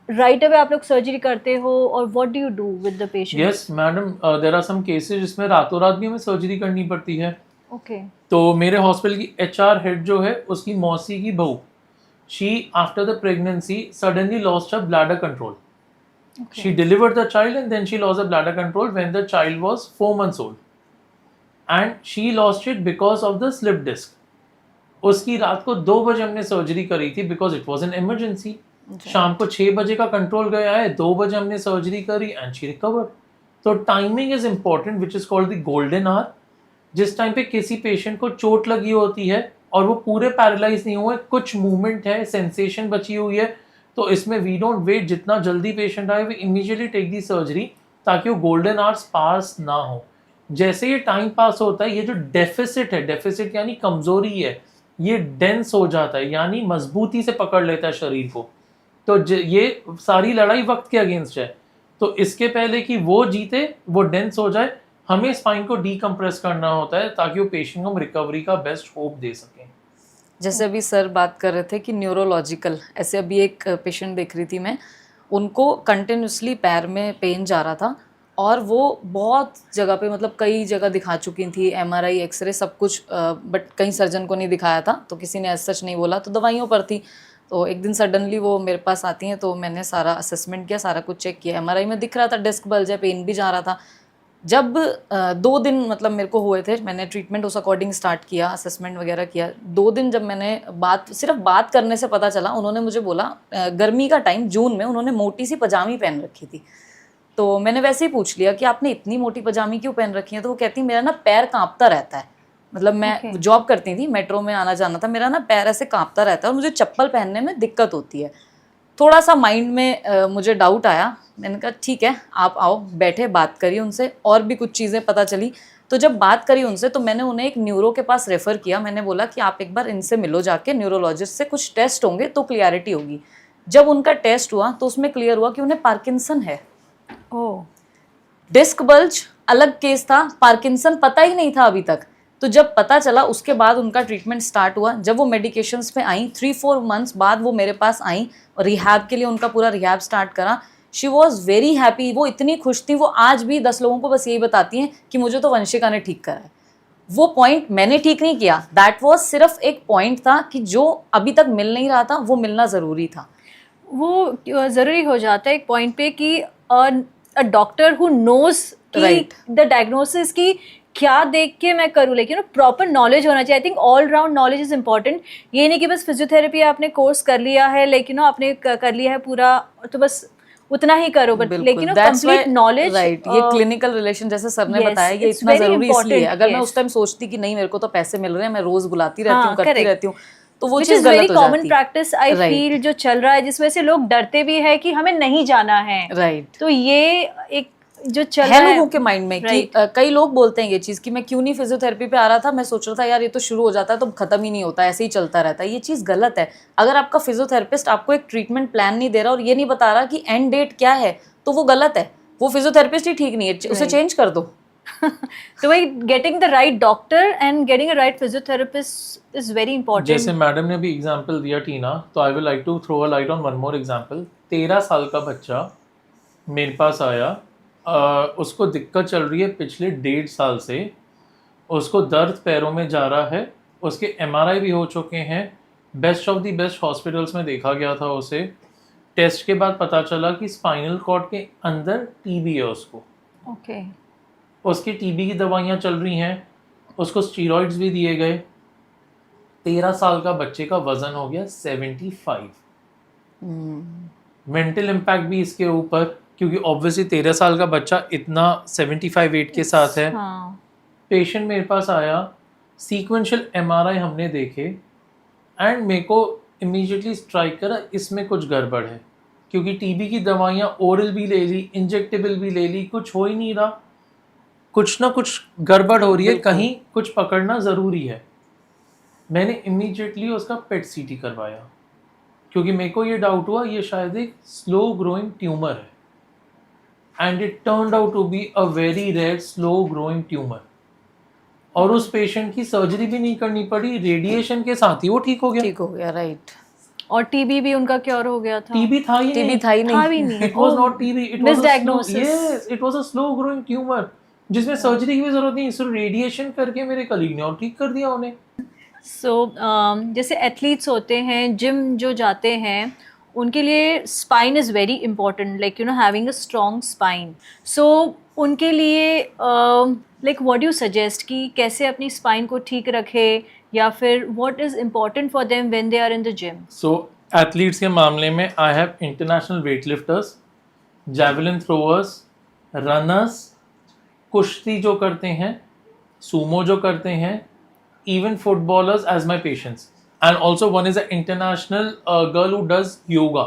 Speaker 3: राइट अवे आप लोग सर्जरी करते हो, और what do you do with the patient?
Speaker 1: Yes madam, there are some cases जिसमें रातों रात भी हमें सर्जरी करनी पड़ती है।
Speaker 3: ओके।
Speaker 1: तो मेरे हॉस्पिटल की HR हेड जो है, उसकी मौसी की बहू, she after the pregnancy suddenly lost her bladder control. She delivered the child and then she lost her bladder control when the child was 4 months old. And she lost it because of the slip disc. उसकी रात को 2 बजे हमने surgery करी थी, because it was an emergency. शाम को 6 बजे का कंट्रोल गया है, 2 बजे हमने सर्जरी करी एंड शी रिकवर्ड। तो timing is important which is called the golden hour. जिस टाइम पे किसी पेशेंट को चोट लगी होती है और वो पूरे पैरालाइज नहीं हुए, कुछ मूवमेंट है, सेंसेशन बची हुई है, तो इसमें वी डोंट वेट, जितना जल्दी पेशेंट आए we immediately take the surgery ताकि वो गोल्डन आवर्स पास ना हो। जैसे ये टाइम पास होता है, ये जो डेफिसिट है, डेफिसिट यानी कमजोरी है, ये डेंस हो जाता है, यानी मजबूती से पकड़ लेता है शरीर को। तो ये सारी लड़ाई वक्त के अगेंस्ट है। तो इसके पहले कि वो जीते, वो डेंस हो जाए, हमें स्पाइन को डीकम्प्रेस करना होता है ताकि वो पेशेंट को रिकवरी का बेस्ट होप दे सकें।
Speaker 2: जैसे अभी सर बात कर रहे थे कि न्यूरोलॉजिकल, ऐसे अभी एक पेशेंट देख रही थी मैं, उनको कंटिन्यूसली पैर में पेन जा रहा था और वो बहुत जगह पे, मतलब कई जगह दिखा चुकी थी, एमआरआई, एक्सरे, सब कुछ, बट कहीं सर्जन को नहीं दिखाया था, तो किसी ने ऐसा सच नहीं बोला, तो दवाइयों पर थी। तो एक दिन सडनली वो मेरे पास आती हैं, तो मैंने सारा असेसमेंट किया, सारा कुछ चेक किया, एमआरआई में दिख रहा था डिस्क बल्ज है, पेन भी जा रहा था। जब 2 दिन मतलब मेरे को हुए थे, मैंने ट्रीटमेंट उस अकॉर्डिंग स्टार्ट किया, असेसमेंट वगैरह किया। 2 दिन जब मैंने सिर्फ बात करने से पता चला, उन्होंने मुझे बोला, गर्मी का टाइम जून में, उन्होंने मोटी सी पजामी पहन रखी थी। तो मैंने वैसे ही पूछ लिया कि आपने इतनी मोटी पजामी क्यों पहन रखी है, तो वो कहती मेरा ना पैर कांपता रहता है, मतलब मैं जॉब करती थी, मेट्रो में आना जाना था, मेरा ना पैर ऐसे कांपता रहता है और मुझे चप्पल पहनने में दिक्कत होती है। थोड़ा सा माइंड में मुझे डाउट आया, मैंने कहा ठीक है आप आओ, बैठे, बात करी उनसे, और भी कुछ चीज़ें पता चली। तो जब बात करी उनसे तो मैंने उन्हें एक न्यूरो के पास रेफ़र किया, मैंने बोला कि आप एक बार इनसे मिलो जाके, न्यूरोलॉजिस्ट से, कुछ टेस्ट होंगे तो क्लियरिटी होगी। जब उनका टेस्ट हुआ तो उसमें क्लियर हुआ कि उन्हें पार्किंसन है।
Speaker 3: ओह,
Speaker 2: डिस्क बल्ज अलग केस था, पार्किंसन पता ही नहीं था अभी तक। तो जब पता चला उसके बाद उनका ट्रीटमेंट स्टार्ट हुआ। जब वो मेडिकेशंस पे आई, 3-4 मंथ्स बाद वो मेरे पास आई, रिहैब के लिए उनका पूरा रिहैब स्टार्ट करा। शी वॉज वेरी हैप्पी, वो इतनी खुश थी, वो आज भी 10 लोगों को बस यही बताती हैं कि मुझे तो वंशिका ने ठीक करा है। वो पॉइंट मैंने ठीक नहीं किया, दैट वॉज सिर्फ एक पॉइंट था कि जो अभी तक मिल नहीं रहा था, वो मिलना ज़रूरी था।
Speaker 3: वो ज़रूरी हो जाता है एक पॉइंट पे कि a doctor who knows
Speaker 2: Right.
Speaker 3: The diagnosis की क्या देख के मैं करूँ, लेकिन प्रॉपर नॉलेज होना चाहिए। I think all round knowledge is important. ये नहीं कि बस फिजियोथेरेपी आपने कोर्स कर लिया है, लेकिन आपने कर लिया है पूरा तो बस उतना ही करो, बट लेकिन कंप्लीट नॉलेज,
Speaker 2: राइट, ये क्लिनिकल रिलेशन जैसे सर ने
Speaker 3: yes,
Speaker 2: बताया, ये
Speaker 3: it's
Speaker 2: इतना
Speaker 3: very
Speaker 2: जरूरी इसलिए है।
Speaker 3: important,
Speaker 2: अगर मैं
Speaker 3: yes.
Speaker 2: उस टाइम सोचती कि नहीं मेरे को तो पैसे मिल रहे हैं, मैं रोज बुलाती रहती हूँ,
Speaker 3: हाँ,
Speaker 2: करती
Speaker 3: correct.
Speaker 2: रहती हूँ, तो वो
Speaker 3: Which
Speaker 2: चीज
Speaker 3: is
Speaker 2: गलत
Speaker 3: very
Speaker 2: हो
Speaker 3: common
Speaker 2: जाती।
Speaker 3: practice I
Speaker 2: Right.
Speaker 3: feel जो चल रहा है, जिस वजह से लोग डरते भी है कि हमें नहीं जाना है।
Speaker 2: राइट,
Speaker 3: तो ये एक जो चल
Speaker 2: है
Speaker 3: रहा है
Speaker 2: लोगों के माइंड में कि कई लोग बोलते हैं ये चीज़ कि मैं क्यों नहीं फिजियोथेरेपी पे आ रहा था, मैं सोच रहा था यार ये तो शुरू हो जाता है तो खत्म ही नहीं होता, ऐसे ही चलता रहता है। ये चीज़ गलत है। अगर आपका फिजियोथेरेपिस्ट आपको एक ट्रीटमेंट प्लान नहीं दे रहा और ये नहीं बता रहा कि एंड डेट क्या है, तो वो गलत है, वो फिजियोथेरेपिस्ट ही ठीक नहीं है, उसे चेंज कर दो।
Speaker 3: तो वही getting the right doctor and getting a right physiotherapist is very important.
Speaker 1: जैसे मैडम ने भी एग्जांपल दिया टीना, तो I will like to throw a light on one more example. 13 साल का बच्चा मेरे पास आया, उसको दिक्कत चल रही है पिछले 1.5 साल से, उसको दर्द पैरों में जा रहा है, उसके एमआरआई भी हो चुके हैं, best of the best hospitals में देखा गया था उसे। टेस्ट के बाद पता चला कि स्पाइनल कॉर्ड के अंदर टीबी है उसको।
Speaker 3: ओके,
Speaker 1: उसकी टीबी की दवाइयाँ चल रही हैं, उसको स्टीरॉइड्स भी दिए गए। 13 साल का बच्चे का वजन हो गया 75। मेंटल इम्पैक्ट भी इसके ऊपर, क्योंकि ऑब्वियसली 13 साल का बच्चा इतना 75 वेट के साथ है।
Speaker 3: हाँ,
Speaker 1: पेशेंट मेरे पास आया, सीक्वेंशियल एमआरआई हमने देखे एंड मेरे को इमीडिएटली स्ट्राइक करा इसमें कुछ गड़बड़ है, क्योंकि टीबी की दवाइयाँ ओरल भी ले ली, इंजेक्टेबल भी ले ली, कुछ हो ही नहीं रहा, कुछ ना कुछ गड़बड़ हो रही है, कहीं कुछ पकड़ना ज़रूरी है। मैंने इमीडिएटली उसका पेट सीटी करवाया, क्योंकि मेरे को ये डाउट हुआ ये शायद एक स्लो ग्रोइंग ट्यूमर है, and it turned out to be a very rare slow growing tumour. और उस पेशेंट की सर्जरी भी नहीं करनी पड़ी, रेडिएशन के साथ ही वो ठीक हो गया।
Speaker 2: ठीक हो गया, राइट।
Speaker 3: और टीबी भी उनका क्योर हो गया था।
Speaker 1: टीबी था ही
Speaker 2: टीबी
Speaker 1: नहीं,
Speaker 2: था ही
Speaker 3: था भी
Speaker 2: नहीं।
Speaker 3: नहीं।
Speaker 1: It was not TB, it was
Speaker 3: Misdiagnosis.
Speaker 1: It was a slow growing tumour जिसमें सर्जरी की भी जरूरत नहीं, सिर्फ रेडिएशन करके मेरे कलीग ने और ठीक कर दिया उन्हें।
Speaker 3: सो जैसे एथलीट्स होते हैं, जिम जो जाते हैं, उनके लिए spine is very important, like having a strong spine. So उनके लिए लाइक व्हाट यू सजेस्ट कि कैसे अपनी स्पाइन को ठीक रखे, या फिर what is important for them when they are in the gym?
Speaker 1: So athletes के मामले में I have international weight lifters, javelin throwers, runners, कुश्ती जो करते हैं, सुमो जो करते हैं, even footballers as my patients, and also one is a international girl who does yoga.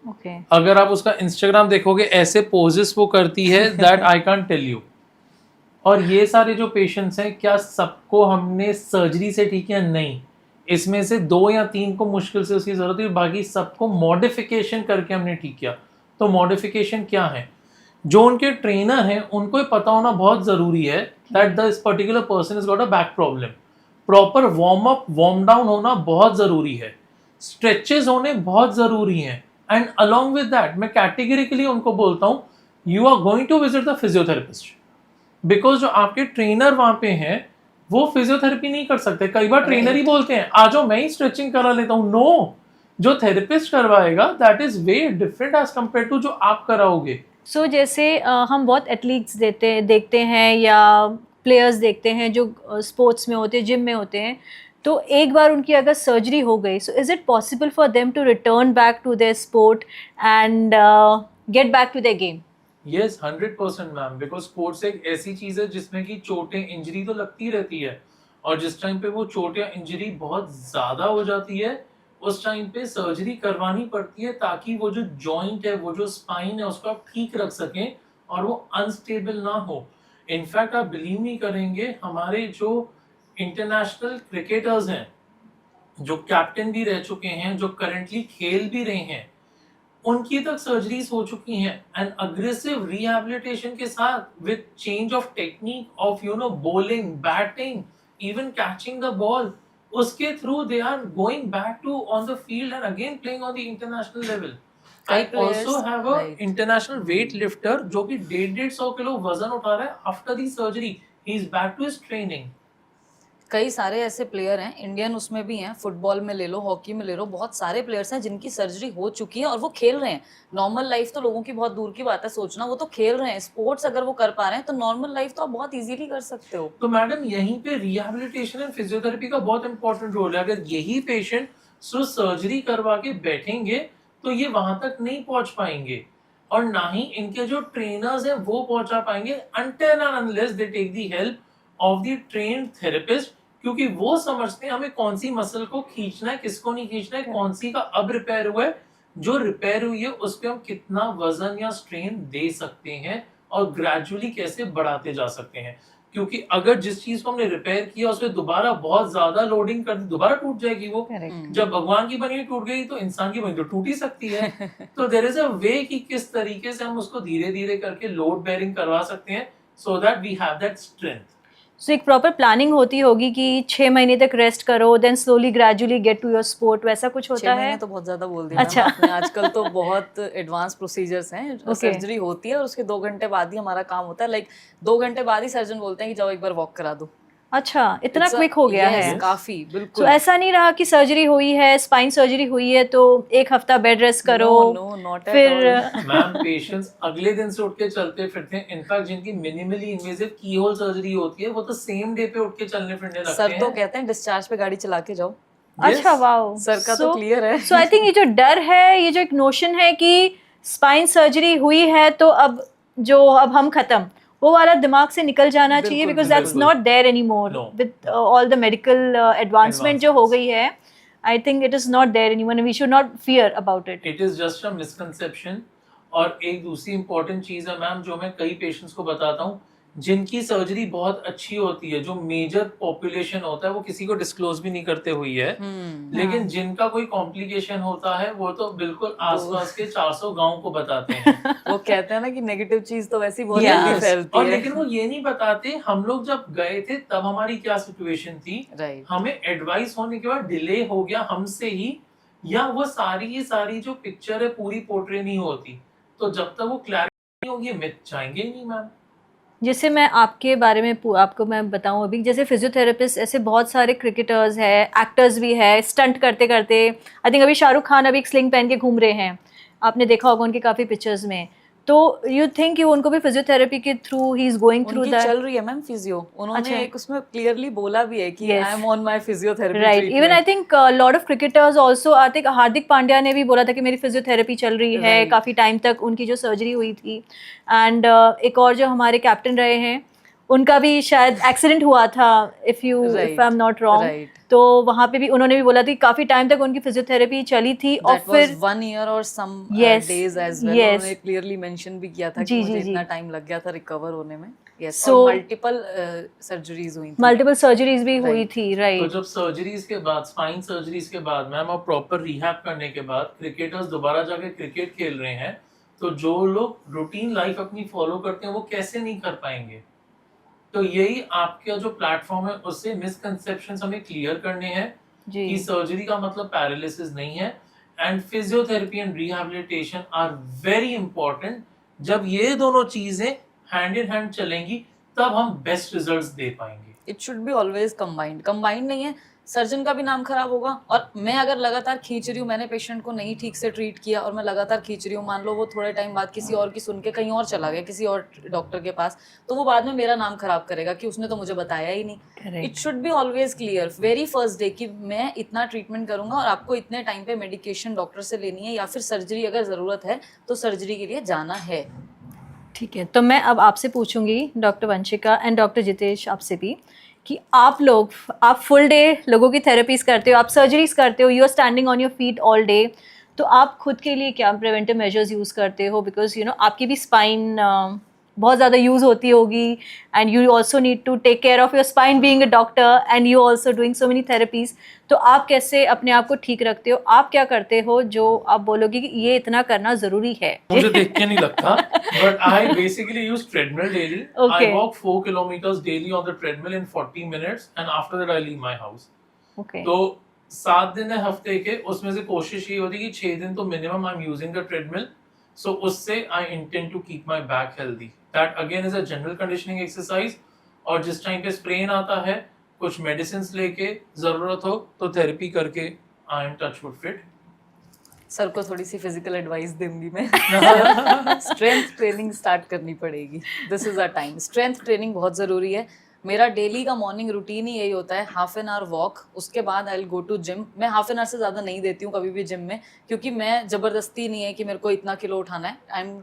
Speaker 3: Okay.
Speaker 1: अगर आप उसका इंस्टाग्राम देखोगे ऐसे पोजेस वो करती है that I can't tell you. और ये सारे जो पेशेंट्स हैं, क्या सबको हमने सर्जरी से ठीक किया? नहीं. इसमें से 2 या 3 को मुश्किल से उसकी जरूरत है, बाकी सबको मॉडिफिकेशन करके हमने ठीक किया. तो मॉडिफिकेशन क्या है? जो उनके ट्रेनर हैं उनको ये पता होना बहुत जरूरी है that this particular person is got a back problem. Proper warm up warm down होना बहुत जरूरी है, स्ट्रेचेस होने बहुत जरूरी हैं, एंड अलॉन्ग विद दैट मैं कैटेगरिकली उनको बोलता हूँ you are going to visit the physiotherapist, because जो आपके ट्रेनर वहां पे हैं वो फिजियोथेरेपी नहीं कर सकते. कई बार ट्रेनर ही बोलते हैं आ जाओ मैं ही स्ट्रेचिंग करा लेता हूँ. नो, जो थेरेपिस्ट करवाएगा that is way different as compare to जो आप कराओगे.
Speaker 3: सो जैसे हम बहुत एथलीट्स देखते हैं या प्लेयर्स देखते हैं जो स्पोर्ट्स में होते हैं, जिम में होते हैं, तो एक बार उनकी अगर सर्जरी हो गई, so is it possible for them to return back to their sport and get back to their game?
Speaker 1: Yes, 100% ma'am, because sports एक ऐसी चीज है जिसमें कि चोटें इंजरी तो लगती रहती है, और जिस टाइम पे वो चोट या इंजरी बहुत ज्यादा हो जाती है उस टाइम पे सर्जरी करवानी पड़ती है ताकि वो जो जॉइंट है, वो जो स्पाइन है, उसको आप ठीक रख सकें और वो अनस्टेबल ना हो. इनफैक्ट आप बिलीव नहीं करेंगे, हमारे जो इंटरनेशनल क्रिकेटर्स हैं, जो कैप्टन भी रह चुके हैं, जो करंटली खेल भी रहे हैं, उनकी तक सर्जरीज हो चुकी हैं, एंड अग्रेसिव रिहैबिलिटेशन के साथ with change of technique of bowling, batting, even catching the ball. उसके through they are going back to on the field and again playing on the international level. I also have a international weight lifter जो कि 150 kilo वजन उठा रहा है. After the surgery he is back to his training.
Speaker 2: कई सारे ऐसे player हैं, इंडियन उसमें भी हैं, फुटबॉल में ले लो, हॉकी में ले लो, बहुत सारे प्लेयर्स हैं जिनकी सर्जरी हो चुकी है और वो खेल रहे हैं. नॉर्मल लाइफ तो लोगों की बहुत दूर की बात है सोचना, वो तो खेल रहे हैं. स्पोर्ट्स अगर वो कर पा रहे हैं तो नॉर्मल लाइफ तो आप बहुत इजीली कर सकते हो.
Speaker 1: तो मैडम यहीं पे रिहैबिलिटेशन एंड फिजियोथेरेपी का बहुत इंपॉर्टेंट रोल है. अगर यही पेशेंट सिर्फ सर्जरी करवा के बैठेंगे तो ये वहां तक नहीं पहुंच पाएंगे, और ना ही इनके जो ट्रेनर्स हैं वो पहुंचा पाएंगे until and unless they take the help of the trained therapist, क्योंकि वो समझते हैं हमें कौन सी मसल को खींचना है, किसको नहीं खींचना है, कौन सी का अब रिपेयर हुआ है, जो रिपेयर हुई है उस पर हम कितना वजन या स्ट्रेन दे सकते हैं और ग्रेजुअली कैसे बढ़ाते जा सकते हैं. क्योंकि अगर जिस चीज को हमने रिपेयर किया उस पर दोबारा बहुत ज्यादा लोडिंग कर दी, दोबारा टूट जाएगी वो. जब भगवान की बनी टूट गई तो इंसान की बनी तो टूट ही सकती है. तो देयर इज अ वे कि किस तरीके से हम उसको धीरे धीरे करके लोड बेयरिंग करवा सकते हैं so that we have that strength.
Speaker 3: So एक प्रॉपर प्लानिंग होती होगी कि 6 महीने तक रेस्ट करो, then slowly gradually get to your sport, वैसा कुछ होता है?
Speaker 2: तो बहुत ज्यादा बोल दिया.
Speaker 3: अच्छा.
Speaker 2: आपने आजकल तो बहुत एडवांस प्रोसीजर्स हैं. सर्जरी होती है और उसके 2 घंटे बाद ही हमारा काम होता है. लाइक 2 घंटे बाद ही सर्जन बोलते हैं कि जाओ एक बार वॉक करा दो.
Speaker 3: अच्छा, इतना क्विक हो गया है?
Speaker 2: काफी, बिल्कुल.
Speaker 3: तो ऐसा नहीं रहा कि सर्जरी हुई है, स्पाइन सर्जरी हुई है तो 1 हफ्ता बेड रेस्ट करो,
Speaker 2: फिर
Speaker 1: मैम पेशेंट्स अगले दिन से उठ के चलते फिरते हैं. इनफैक्ट जिनकी मिनिमली इन्वेसिव कीहोल सर्जरी होती है वो तो सेम डे पे उठ के चलने फिरने लगते हैं.
Speaker 2: सर तो कहते हैं डिस्चार्ज पे गाड़ी चला के जाओ.
Speaker 3: अच्छा, वाओ.
Speaker 2: सर का तो क्लियर है.
Speaker 3: सो आई थिंक ये जो डर है, ये जो एक नोशन है कि स्पाइन सर्जरी हुई है तो अब हम खत्म, वो वाला दिमाग से निकल जाना चाहिए, because that's not there anymore with all the medical advancement जो हो गई है. I think it is not there anymore, we should not fear about it.
Speaker 1: It is just a misconception. और एक दूसरी इंपॉर्टेंट चीज है मैम जो मैं कई पेशेंट्स को बताता हूँ, जिनकी सर्जरी बहुत अच्छी होती है, जो मेजर पॉपुलेशन होता है, वो किसी को डिस्क्लोज भी नहीं करते हुई है, लेकिन जिनका कोई कॉम्प्लिकेशन होता है वो तो बिल्कुल आसपास के 400 गांव को बताते हैं.
Speaker 2: वो कहते हैं ना कि नेगेटिव चीज तो वैसे ही बहुत जल्दी फैलती है.
Speaker 1: और लेकिन वो ये नहीं बताते हम लोग जब गए थे तब हमारी क्या सिचुएशन थी. हमें एडवाइस होने के बाद डिले हो गया हमसे ही, या वो सारी जो पिक्चर है पूरी पोर्ट्रे नहीं होती. तो जब तक वो क्लैरिटी नहीं होगी मिथ जाएंगे ही नहीं मैम.
Speaker 3: जैसे मैं आपके बारे में आपको मैं बताऊं अभी, जैसे फिजियोथेरेपिस्ट ऐसे बहुत सारे क्रिकेटर्स हैं, एक्टर्स भी है, स्टंट करते करते. आई थिंक अभी शाहरुख खान अभी एक स्लिंग पहन के घूम रहे हैं, आपने देखा होगा उनके काफ़ी पिक्चर्स में. तो यू थिंक कि उनको भी फिजियोथेरेपी के through he is going through
Speaker 2: उनकी
Speaker 3: दैट?
Speaker 2: चल रही है मैम फिजियो, उन्होंने
Speaker 3: अच्छा।
Speaker 2: एक उसमें क्लियरली बोला भी है कि
Speaker 3: Yes.
Speaker 2: I am on my physiotherapy
Speaker 3: right, even I think lot of cricketers also, I think Hardik Pandya ने भी बोला था कि मेरी फिजियोथेरेपी चल रही है
Speaker 2: Right.
Speaker 3: काफी टाइम तक, उनकी जो सर्जरी हुई थी। एंड एक और जो हमारे कैप्टन रहे हैं, उनका भी शायद एक्सीडेंट हुआ था, if I am not wrong,
Speaker 2: right,
Speaker 3: तो वहाँ पे भी उन्होंने भी बोला था कि काफी टाइम तक उनकी फिजियोथेरेपी चली थी। और
Speaker 2: दैट वाज
Speaker 3: फिर
Speaker 2: 1 ईयर और some
Speaker 3: Yes,
Speaker 2: days as well,
Speaker 3: yes.
Speaker 2: उन्होंने क्लियरली मेंशन भी किया था
Speaker 3: जी,
Speaker 2: कि मुझे
Speaker 3: जी,
Speaker 2: इतना
Speaker 3: जी।
Speaker 2: टाइम लग गया था रिकवर होने में। यस,
Speaker 3: So-
Speaker 2: और मल्टीपल सर्जरीज हुई थी।
Speaker 3: मल्टीपल सर्जरीज भी हुई
Speaker 2: Right.
Speaker 3: थी,
Speaker 1: तो
Speaker 3: राइट।
Speaker 1: जब सर्जरीज के बाद, स्पाइन सर्जरीज के बाद मैम, और प्रॉपर रिहैब करने के बाद क्रिकेटर्स दोबारा जाके क्रिकेट खेल रहे हैं, तो जो लोग रूटीन लाइफ अपनी फॉलो करते हैं वो कैसे नहीं कर पाएंगे? तो यही आपका जो प्लेटफॉर्म है, उससे मिसकंसेप्शंस हमें क्लियर करने हैं
Speaker 3: जी,
Speaker 1: कि सर्जरी का मतलब पैरालिसिस नहीं है, and physiotherapy and rehabilitation are very important. जब ये दोनों चीजें हैंड इन हैंड चलेंगी तब हम बेस्ट रिजल्ट्स दे पाएंगे।
Speaker 2: It should be always combined नहीं है, सर्जन का भी नाम खराब होगा। और मैं अगर लगातार खींच रही हूँ, मैंने पेशेंट को नहीं ठीक से ट्रीट किया और मैं लगातार खींच रही हूँ, मान लो वो थोड़े टाइम बाद किसी और की सुन के कहीं और चला गया, किसी और डॉक्टर के पास, तो वो बाद में मेरा नाम खराब करेगा कि उसने तो मुझे बताया ही नहीं।
Speaker 3: Correct.
Speaker 2: It should be always clear very first day कि मैं इतना ट्रीटमेंट करूंगा और आपको इतने टाइम पे मेडिकेशन डॉक्टर से लेनी है, या फिर सर्जरी अगर ज़रूरत है तो सर्जरी के लिए जाना है।
Speaker 3: ठीक है। तो मैं अब आपसे पूछूंगी, doctor Vanshika and doctor Jitesh, आपसे भी, कि आप फुल डे लोगों की थेरेपीज करते हो, आप सर्जरीज करते हो, you are standing on your feet all day, तो आप खुद के लिए क्या प्रिवेंटिव मेजर्स यूज़ करते हो? बिकॉज यू नो आपकी भी स्पाइन बहुत ज़्यादा यूज़ होती होगी, and you also need to take care of your spine being a doctor, and you also doing so many therapies. तो आप कैसे अपने आप को ठीक रखते हो? आप क्या करते हो जो आप बोलोगे कि ये इतना करना ज़रूरी है?
Speaker 1: मुझे देख के नहीं लगता, but I basically use treadmill daily.
Speaker 3: Okay.
Speaker 1: I walk 4 kilometers daily on the treadmill in 40 minutes, and after that I leave my house.
Speaker 3: Okay,
Speaker 1: तो 7 दिन है हफ्ते के, उसमें से कोशिश ये होती है कि 6 दिन तो minimum I am using the treadmill, so उससे I intend to keep my back healthy. That again is a general conditioning exercise. और जिस टाइम पे स्प्रेन आता है, कुछ मेडिसिन लेके, जरूरत हो तो थेरेपी करके I am touch wood fit.
Speaker 2: Sir को थोड़ी सी फिजिकल एडवाइस दूंगी मैं। स्ट्रेंथ ट्रेनिंग स्टार्ट करनी पड़ेगी, this is a time. Strength training बहुत ज़रूरी है। मेरा डेली का मॉर्निंग रूटीन ही यही होता है, हाफ एन आवर वॉक, उसके बाद I will go to gym. मैं हाफ एन आवर से ज़्यादा नहीं देती हूँ कभी भी जिम में, क्योंकि मैं ज़बरदस्ती नहीं है कि मेरे को इतना किलो उठाना है। I am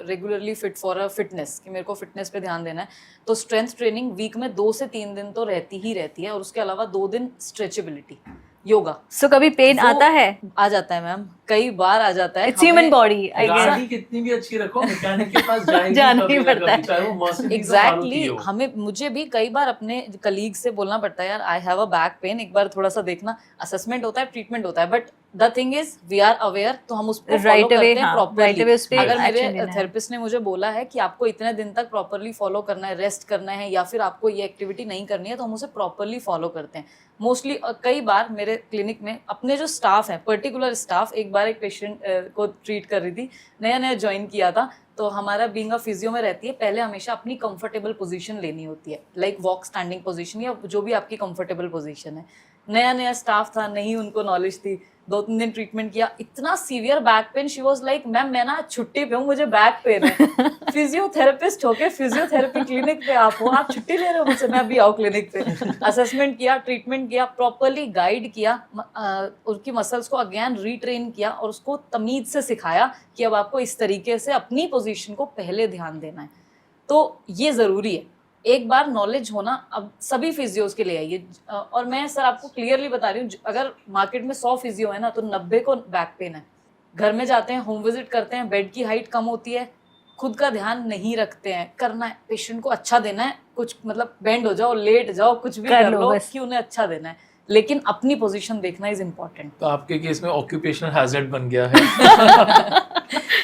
Speaker 2: regularly fit for a fitness, कि मेरे को फिटनेस पे ध्यान देना है। तो स्ट्रेंथ ट्रेनिंग वीक में 2 से 3 दिन तो रहती ही रहती है, और उसके अलावा 2 दिन स्ट्रेचेबिलिटी, योगा।
Speaker 3: सो कभी पेन
Speaker 2: वो
Speaker 3: आता है?
Speaker 2: आ जाता है मैम, कई बार आ जाता है।
Speaker 3: इट्स ह्यूमन बॉडी, आई
Speaker 1: गाड़ी कितनी भी अच्छी रखो, मैकेनिक के पास जाएगी
Speaker 3: जाना
Speaker 1: कभी
Speaker 3: ही
Speaker 1: ना
Speaker 3: पड़ता है।
Speaker 1: कभी, चाहे वो मर्सिडीज
Speaker 2: एग्जैक्टली हमें, मुझे भी कई बार अपने कलीग से बोलना पड़ता है, यार आई हैव अ बैक पेन, एक बार थोड़ा सा देखना। असेसमेंट होता है, ट्रीटमेंट होता है, but the thing is we are aware, तो हम उसको
Speaker 3: Right
Speaker 2: फॉलो
Speaker 3: away,
Speaker 2: करते हैं
Speaker 3: हाँ,
Speaker 2: प्रॉपर्ली।
Speaker 3: right away उस पे
Speaker 2: अगर
Speaker 3: action
Speaker 2: मेरे
Speaker 3: लेना है।
Speaker 2: थेरेपिस्ट ने मुझे बोला है कि आपको इतने दिन तक प्रॉपर्ली फॉलो करना है, रेस्ट करना है, या फिर आपको ये एक्टिविटी नहीं करनी है, तो हम उसे प्रॉपर्ली फॉलो करते हैं मोस्टली। कई बार मेरे क्लिनिक में अपने जो स्टाफ है, पर्टिकुलर स्टाफ, एक बार एक पेशेंट को ट्रीट कर रही थी, नया नया ज्वाइन किया था, तो हमारा बीइंग अ फिजियो में रहती है, पहले हमेशा अपनी कंफर्टेबल पोजीशन लेनी होती है, लाइक वॉक स्टैंडिंग पोजीशन, या जो भी आपकी कंफर्टेबल पोजीशन है। नया नया स्टाफ था, नहीं उनको नॉलेज थी, 2-3 दिन ट्रीटमेंट किया, इतना severe back pain, she was like ma'am मैं ना छुट्टी पे हूँ, मुझे बैक पेन है। फिजियोथेरेपिस्ट होके फिजियोथेरेपी क्लिनिक पे आप हो, आप छुट्टी ले रहे हो मुझसे, मैं अभी आओ क्लिनिक पे। असेसमेंट किया, ट्रीटमेंट किया, प्रॉपर्ली गाइड किया, उनकी मसल्स को अगेन रीट्रेन किया, और उसको तमीज से सिखाया कि अब आपको इस तरीके से अपनी पोजीशन को पहले ध्यान देना है। तो ये ज़रूरी है, एक बार नॉलेज होना अब सभी फिजियोज के लिए आइए। और मैं सर आपको क्लियरली बता रही हूँ, अगर मार्केट में 100 फिजियो है ना, तो 90 को बैक पेन है। घर में जाते हैं, होम विजिट करते हैं, बेड की हाइट कम होती है, खुद का ध्यान नहीं रखते हैं। करना है पेशेंट को अच्छा देना है, कुछ मतलब बेंड हो जाओ, लेट जाओ, कुछ भी कर लो कि उन्हें अच्छा देना है, लेकिन अपनी पोजीशन देखना इज इम्पोर्टेंट।
Speaker 1: तो आपके केस में ऑक्यूपेशनल हैजर्ड बन गया है।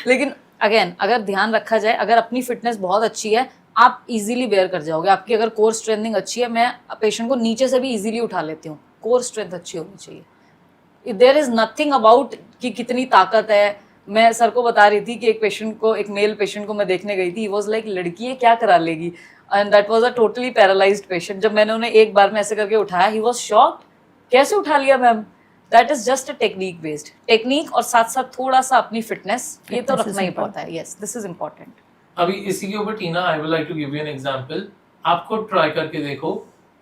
Speaker 2: लेकिन अगेन अगर ध्यान रखा जाए, अगर अपनी फिटनेस बहुत अच्छी है, आप इजीली बेयर कर जाओगे। आपकी अगर कोर स्ट्रेंथिंग अच्छी है, मैं पेशेंट को नीचे से भी इजीली उठा लेती हूँ, कोर स्ट्रेंथ अच्छी होनी चाहिए। देयर इज नथिंग अबाउट कि कितनी ताकत है। मैं सर को बता रही थी कि एक पेशेंट को, एक मेल पेशेंट को मैं देखने गई थी, ही वाज लाइक लड़की है क्या करा लेगी, and that was a totally paralysed patient. जब मैंने उन्हें एक बार में ऐसे करके उठाया, ही वाज शॉक्ड, कैसे उठा लिया ma'am. That is just a technique based technique, और साथ साथ थोड़ा सा अपनी फिटनेस ये तो
Speaker 3: Fitness is
Speaker 2: रखना ही
Speaker 3: important.
Speaker 2: पड़ता है. Yes, this is important.
Speaker 1: अभी इसी के ऊपर Tina, I will like to give you an example. आपको ट्राई करके देखो,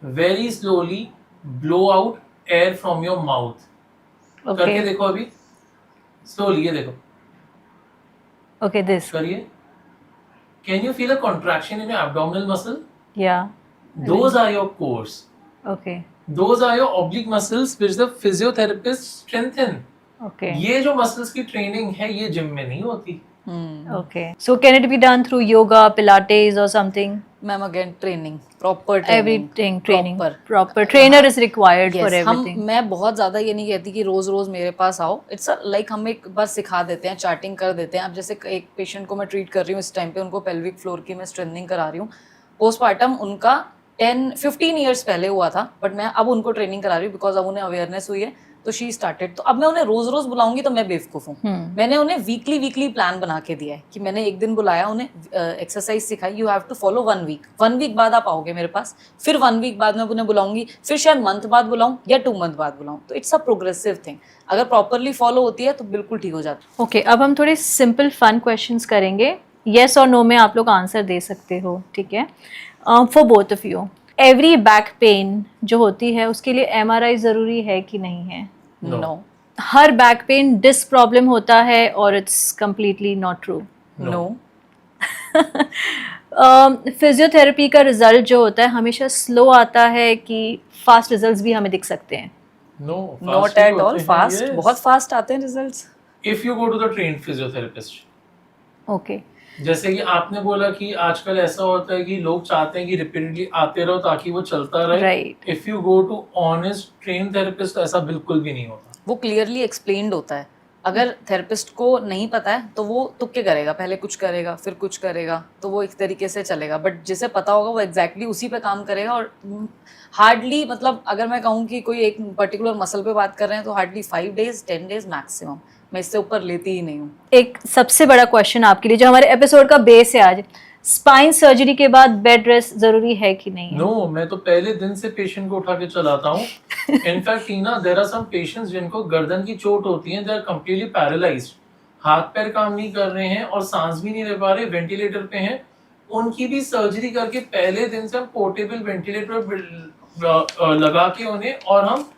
Speaker 1: very slowly blow out air from your mouth. करके
Speaker 3: Okay.
Speaker 1: देखो अभी स्लोली, ये देखो
Speaker 3: Okay, this.
Speaker 1: करिए. Can you feel a contraction in your abdominal muscle?
Speaker 3: Yeah.
Speaker 1: Those are your cores.
Speaker 3: Okay.
Speaker 1: Those are your oblique muscles which the physiotherapist strengthen.
Speaker 3: Okay.
Speaker 1: ये जो muscles की training है ये जिम में नहीं होती.
Speaker 3: Okay. So can it be done through yoga, Pilates, or something?
Speaker 2: Ma'am again training, proper training.
Speaker 3: Everything training.
Speaker 2: Proper.
Speaker 3: Proper trainer is required for
Speaker 2: Yes, हम
Speaker 3: everything.
Speaker 2: मैं बहुत ज़्यादा ये नहीं कहती कि रोज़ रोज़ मेरे पास आओ. इट्स लाइक हम एक बार सिखा देते हैं, चार्टिंग कर देते हैं. अब जैसे एक पेशेंट को मैं ट्रीट कर रही हूँ इस टाइम पे, उनको पेल्विक फ्लोर की मैं स्ट्रेंथनिंग करा रही हूँ. पोस्टमार्टम उनका 10-15 ईयर्स पहले हुआ था, बट मैं अब उनको ट्रेनिंग करा रही हूँ बिकॉज अब उन्हें अवेयरनेस हुई है, तो शी स्टार्टेड. तो अब मैं उन्हें रोज रोज बुलाऊंगी तो मैं बेवकूफ़ हूँ. मैंने उन्हें वीकली प्लान बना के दिया है कि मैंने एक दिन बुलाया, उन्हें एक्सरसाइज सिखाई. You have to follow 1 week. 1 week बाद आप आओगे मेरे पास, फिर 1 वीक बाद मैं उन्हें बुलाऊंगी, फिर शायद मंथ बाद बुलाऊं या 2 मंथ बाद बुलाऊं. तो इट्स अ प्रोग्रेसिव थिंग. अगर प्रॉपरली फॉलो होती है तो बिल्कुल ठीक हो जाता है.
Speaker 3: ओके, अब हम थोड़े सिंपल फन क्वेश्चंस करेंगे. येस और नो में आप लोग आंसर दे सकते हो, ठीक है? For both of you, every back pain जो होती है उसके लिए एमआरआई ज़रूरी है कि नहीं है?
Speaker 1: No.
Speaker 2: नो.
Speaker 3: हर बैक पेन डिस्क प्रॉब्लम होता है और it's completely not true?
Speaker 2: No.
Speaker 3: Physiotherapy का रिजल्ट जो होता है हमेशा स्लो आता है कि फास्ट रिजल्ट्स भी हमें दिख सकते हैं?
Speaker 1: No.
Speaker 2: नॉट
Speaker 1: fast ही
Speaker 2: एट
Speaker 1: होते
Speaker 2: ऑल
Speaker 1: हैं,
Speaker 2: फास्ट.
Speaker 1: yes.
Speaker 2: बहुत फास्ट आते हैं results.
Speaker 1: If you go to the trained physiotherapist.
Speaker 3: Okay.
Speaker 1: जैसे कि आपने बोला कि आजकल ऐसा होता है कि लोग चाहते हैं कि रिपीटेडली आते रहो ताकि वो चलता रहे.
Speaker 3: Right.
Speaker 1: If you go to honest train therapist, ऐसा बिल्कुल भी नहीं होता.
Speaker 2: वो क्लियरली एक्सप्लेन्ड होता है. अगर थेरेपिस्ट को नहीं पता है तो वो तुक्के करेगा, पहले कुछ करेगा फिर कुछ करेगा, तो वो एक तरीके से चलेगा. बट जिसे पता होगा वो एग्जैक्टली उसी पे काम करेगा. और हार्डली, मतलब अगर मैं कहूँ कि कोई एक पर्टिकुलर मसल पे बात कर रहे हैं तो हार्डली 5 डेज 10 डेज मैक्सिमम. मैं इससे ऊपर लेती ही नहीं हूँ.
Speaker 3: एक सबसे बड़ा क्वेश्चन आपके लिए जो हमारे एपिसोड का बेस है आज, स्पाइन सर्जरी के बाद बेड रेस्ट जरूरी है कि नहीं है?
Speaker 1: नो, मैं तो पहले दिन से पेशेंट को उठा के चलाता हूँ. In fact Tina, there are some patients जिनको गर्दन की चोट होती है, दे आर कंप्लीटली पैरालाइज्ड, हाथ पैर काम नहीं कर रहे हैं और सांस भी नहीं ले पा रहे, वेंटिलेटर पे हैं. उनकी भी सर्जरी करके पहले दिन से हम पोर्टेबल वेंटिलेटर लगा के उन्हें, और हम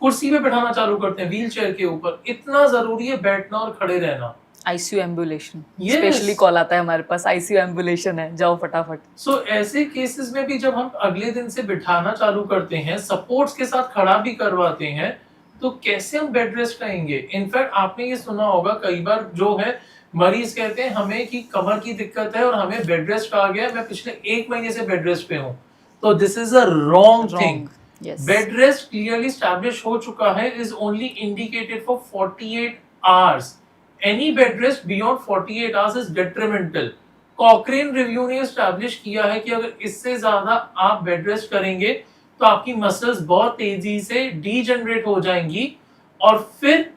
Speaker 1: कुर्सी पे बैठाना चालू करते हैं, व्हील चेयर के ऊपर. इतना जरूरी है बैठना और खड़े रहना.
Speaker 2: ICU ambulation
Speaker 1: Yes.
Speaker 2: Specially call आता है हमारे पास, आईसीयू एम्बुलेशन है, जाओ फटाफट.
Speaker 1: सो ऐसे केसेस में भी जब हम अगले दिन से बिठाना चालू करते हैं, सपोर्ट्स के साथ खड़ा भी करवाते हैं, तो कैसे हम बेड रेस्ट करेंगे? इनफैक्ट आपने ये सुना होगा कई बार, जो है मरीज कहते हैं हमें कि कमर की दिक्कत है और हमें बेड रेस्ट कहा गया है, मैं पिछले 1 महीने से बेड रेस्ट पे हूँ. तो this is a wrong thing.
Speaker 2: Yes.
Speaker 1: Bed rest clearly establish हो चुका है, is only indicated for 48 hours. Any bed rest beyond 48 hours is detrimental. Cochrane review ने स्टैब्लिश किया है कि अगर इससे ज्यादा आप बेड रेस्ट करेंगे तो आपकी मसल्स बहुत तेजी से डीजनरेट हो जाएंगी, और फिर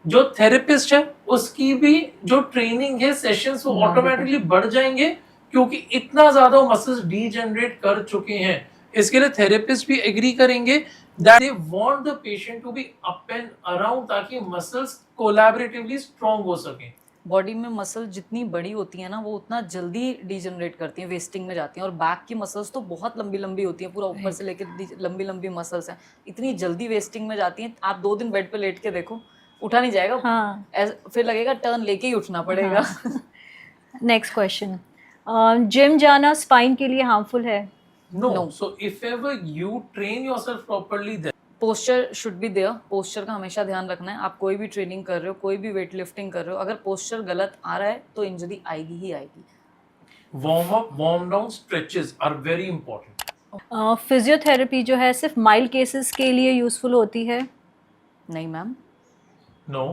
Speaker 1: जो थेरेपिस्ट है उसकी भी जो ट्रेनिंग है, सेशंस, वो ऑटोमेटिकली बढ़ जाएंगे, क्योंकि इतना ज्यादा वो मसल्स डीजनरेट कर चुके हैं. इसके लिए थेरेपिस्ट भी एग्री करेंगे that they want the patient to be up and around, ताकि मसल्स कोलैबोरेटिवली स्ट्रांग हो सकें.
Speaker 2: बॉडी में मसल जितनी बड़ी होती है ना, वो उतना जल्दी डीजनरेट करती हैं, वेस्टिंग में जाती हैं. और बैक की मसल्स तो बहुत लंबी लंबी होती हैं, पूरा ऊपर से लेकर लंबी लंबी मसल्स हैं, इतनी जल्दी वेस्टिंग में जाती हैं. आप 2 दिन बेड पे लेट के देखो, उठा नहीं जाएगा.
Speaker 3: हाँ.
Speaker 2: फिर लगेगा टर्न लेके ही उठना पड़ेगा.
Speaker 3: नेक्स्ट क्वेश्चन, जिम जाना स्पाइन के लिए हार्मफुल है?
Speaker 1: No.
Speaker 2: No.
Speaker 1: So if ever you train yourself properly, then
Speaker 2: posture should be there. Posture का हमेशा ध्यान रखना है. आप कोई भी ट्रेनिंग कर रहे हो, कोई भी वेट लिफ्टिंग कर रहे हो, अगर पोस्चर गलत आ रहा है तो इंजरी आएगी ही आएगी.
Speaker 1: warm up, warm down, stretches are very important.
Speaker 3: Physiotherapy जो है सिर्फ माइल्ड केसेस के लिए यूजफुल होती है?
Speaker 2: नहीं ma'am.
Speaker 1: No.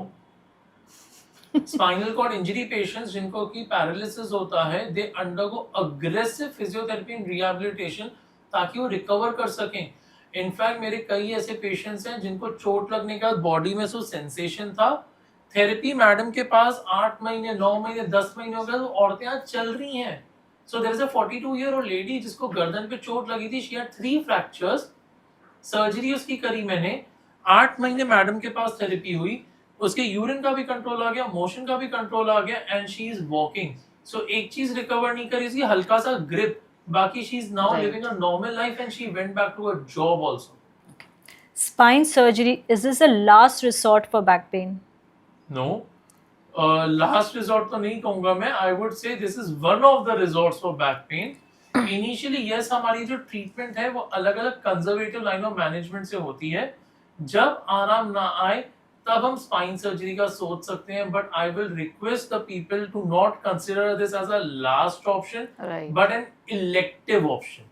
Speaker 1: Spinal cord injury patients जिनको की पैरालिसिस होता है, they undergo aggressive physiotherapy and rehabilitation ताकि वो रिकवर कर सकें. इनफैक्ट मेरे कई ऐसे पेशेंट्स हैं जिनको चोट लगने के बाद बॉडी में सो सेंसेशन था, थेरेपी मैडम के पास 8 महीने 9 महीने 10 महीने हो गए, तो औरतें आज चल रही हैं. So there is a 42-year-old lady जिसको गर्दन पे चोट लगी थी, शी हैड 3 फ्रैक्चर्स. सर्जरी उसकी करी मैंने, 8 महीने मैडम के पास थेरेपी हुई, उसके यूरिन का भी कंट्रोल आ गया, मोशन का भी कंट्रोल आ गया, एंड शी इज वॉकिंग. सो एक चीज रिकवर नहीं करी, इसकी हल्का सा ग्रिप, बाकी she is now living a normal life and she went back to her job also.
Speaker 3: Spine surgery, is this a last resort for back pain?
Speaker 1: No, last resort तो नहीं कहूंगा मैं. I would say this is one of the resorts for back pain. Initially yes, हमारी जो treatment है वो अलग अलग कंजर्वेटिव लाइन ऑफ मैनेजमेंट से होती है. जब आराम ना आए तब हम स्पाइन सर्जरी का सोच सकते हैं, but I will request the people to not consider this as a last option, but an elective option.